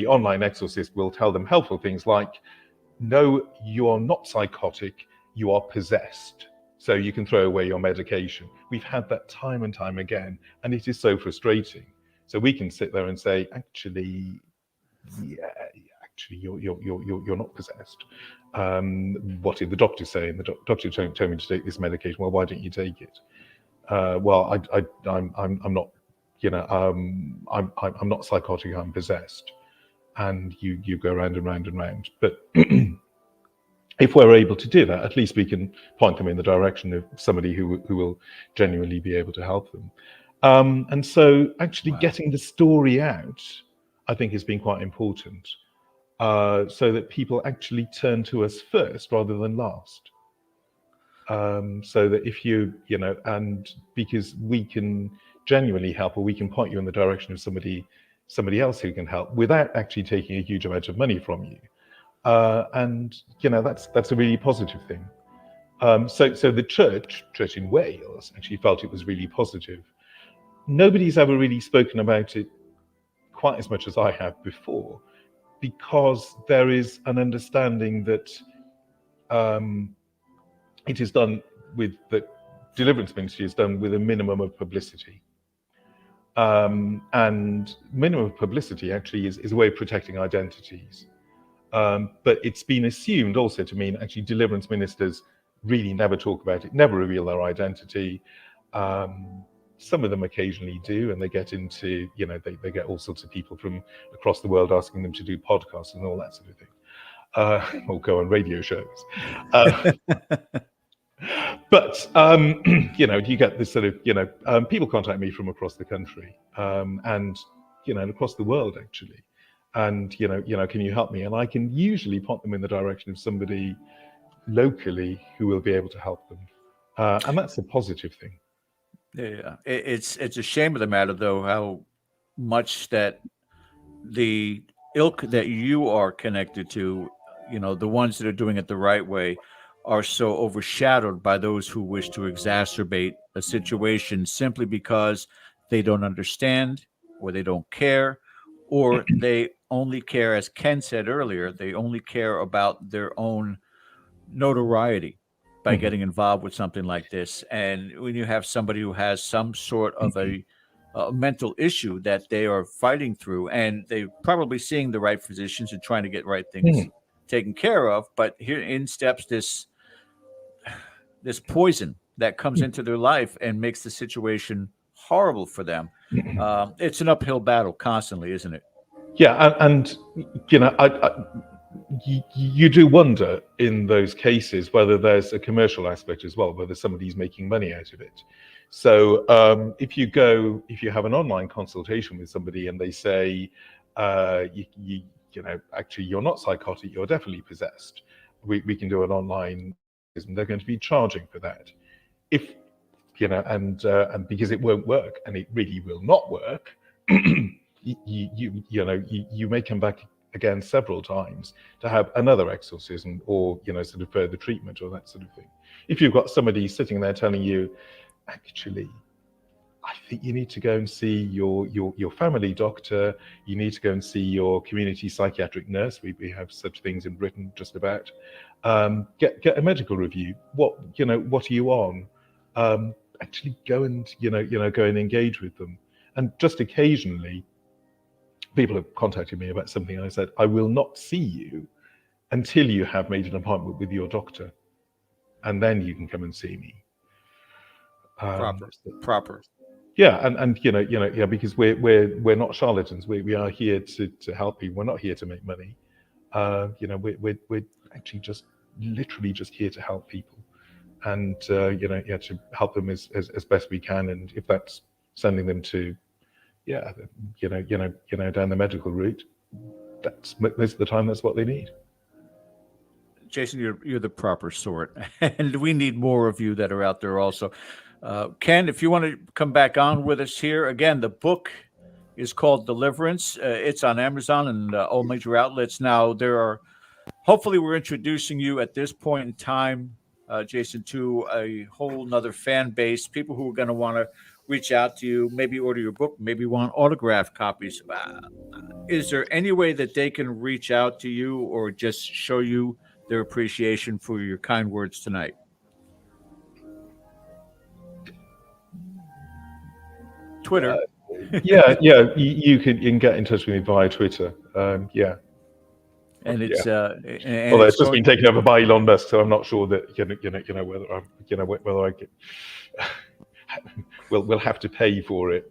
online exorcist will tell them helpful things like, "No, you are not psychotic, you are possessed. So you can throw away your medication." We've had that time and time again, and it is so frustrating. So we can sit there and say, actually, you're not possessed. What did the doctor say? And the doctor told me to take this medication. Well, why don't you take it? Well, I'm not, I'm not psychotic. I'm possessed. and you go round and round and round. But if we're able to do that, at least we can point them in the direction of somebody who will genuinely be able to help them. And so actually getting the story out, I think, has been quite important, so that people actually turn to us first rather than last. So that if you know, and because we can genuinely help, or we can point you in the direction of somebody else who can help without actually taking a huge amount of money from you. And that's a really positive thing. So the church in Wales actually felt it was really positive. Nobody's ever really spoken about it quite as much as I have before, because there is an understanding that it is done with that deliverance ministry is done with a minimum of publicity. And minimum of publicity actually is a way of protecting identities. But it's been assumed also to mean actually deliverance ministers really never talk about it, never reveal their identity. Some of them occasionally do, and they get into, they get all sorts of people from across the world asking them to do podcasts and all that sort of thing, or go on radio shows. But you get this sort of, people contact me from across the country, and across the world actually. And can you help me? And I can usually point them in the direction of somebody locally who will be able to help them, and that's a positive thing. Yeah, it's a shame of the matter, though, how much that the ilk that you are connected to, the ones that are doing it the right way, are so overshadowed by those who wish to exacerbate a situation simply because they don't understand, or they don't care, or they only care, as Ken said earlier, they only care about their own notoriety by getting involved with something like this. And when you have somebody who has some sort of a mental issue that they are fighting through, and they're probably seeing the right physicians and trying to get right things taken care of, but here in steps this poison that comes into their life and makes the situation horrible for them. It's an uphill battle constantly, isn't it? Yeah, and you do wonder in those cases whether there's a commercial aspect as well, whether somebody's making money out of it. So if you have an online consultation with somebody and they say, actually you're not psychotic, you're definitely possessed, we can do an online, and they're going to be charging for that. If and because it won't work, and it really will not work, you may come back again several times to have another exorcism, or sort of further treatment, or that sort of thing. If you've got somebody sitting there telling you, actually, I think you need to go and see your family doctor, you need to go and see your community psychiatric nurse, we have such things in Britain just about, get a medical review. What are you on? Actually go and go and engage with them. And just occasionally people have contacted me about something, and I said, I will not see you until you have made an appointment with your doctor, and then you can come and see me. Proper. Yeah, and because we're not charlatans. We are here to help people. We're not here to make money. We're actually literally just here to help people, and to help them as best we can. And if that's sending them to down the medical route, that's most of the time that's what they need. Jason, you're the proper sort, and we need more of you that are out there also. Ken, if you want to come back on with us here again, the book is called Deliverance. It's on Amazon and all major outlets now. Hopefully we're introducing you at this point in time, Jason, to a whole nother fan base, people who are going to want to reach out to you, maybe order your book, maybe want autographed copies. Is there any way that they can reach out to you or just show you their appreciation for your kind words tonight? Twitter. You can get in touch with me via Twitter. And it's although it's just been taken over by Elon Musk, so I'm not sure that whether I get. We'll have to pay for it.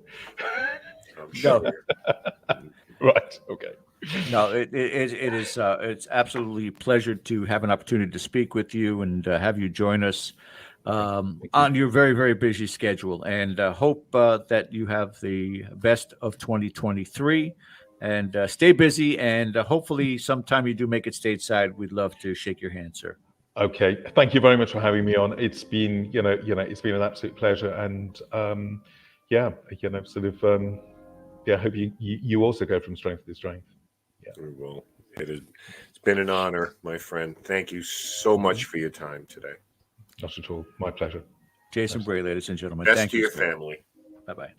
No. Right. Okay. No, it is it's absolutely a pleasure to have an opportunity to speak with you and have you join us on your very, very busy schedule. And hope that you have the best of 2023 and stay busy. And hopefully sometime you do make it stateside. We'd love to shake your hand, sir. Okay, thank you very much for having me on. It's been, it's been an absolute pleasure, and yeah, sort of, yeah, I hope you also go from strength to strength. Yeah. We will. It's been an honor, my friend. Thank you so much for your time today. Not at all. My pleasure. Jason Bray, ladies and gentlemen. Best Thank to you, your sir. family. Bye-bye.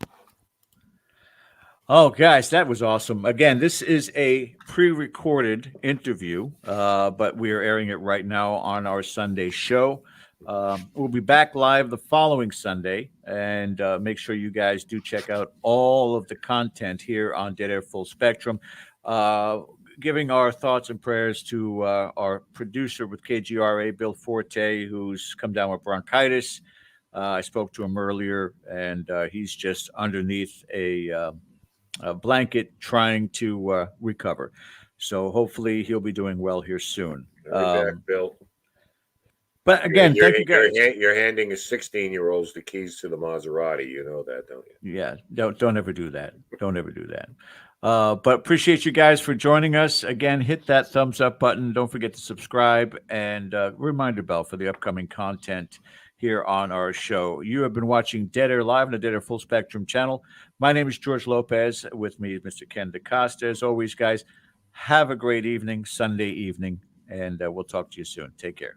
Oh, guys, that was awesome. Again, this is a pre-recorded interview, but we are airing it right now on our Sunday show. We'll be back live the following Sunday, and make sure you guys do check out all of the content here on Dead Air Full Spectrum. Giving our thoughts and prayers to our producer with KGRA, Bill Forte, who's come down with bronchitis. I spoke to him earlier, and he's just underneath a blanket trying to recover. So hopefully he'll be doing well here soon. Back, Bill. But again, thank you guys. You're handing a 16-year-olds the keys to the Maserati. You know that, don't you? Yeah, don't ever do that. Don't ever do that. But appreciate you guys for joining us. Again, hit that thumbs up button. Don't forget to subscribe and reminder bell for the upcoming content here on our show. You have been watching Dead Air Live on the Dead Air Full Spectrum channel. My name is George Lopez. With me is Mr. Ken DaCosta. As always, guys, have a great evening, Sunday evening, and we'll talk to you soon. Take care.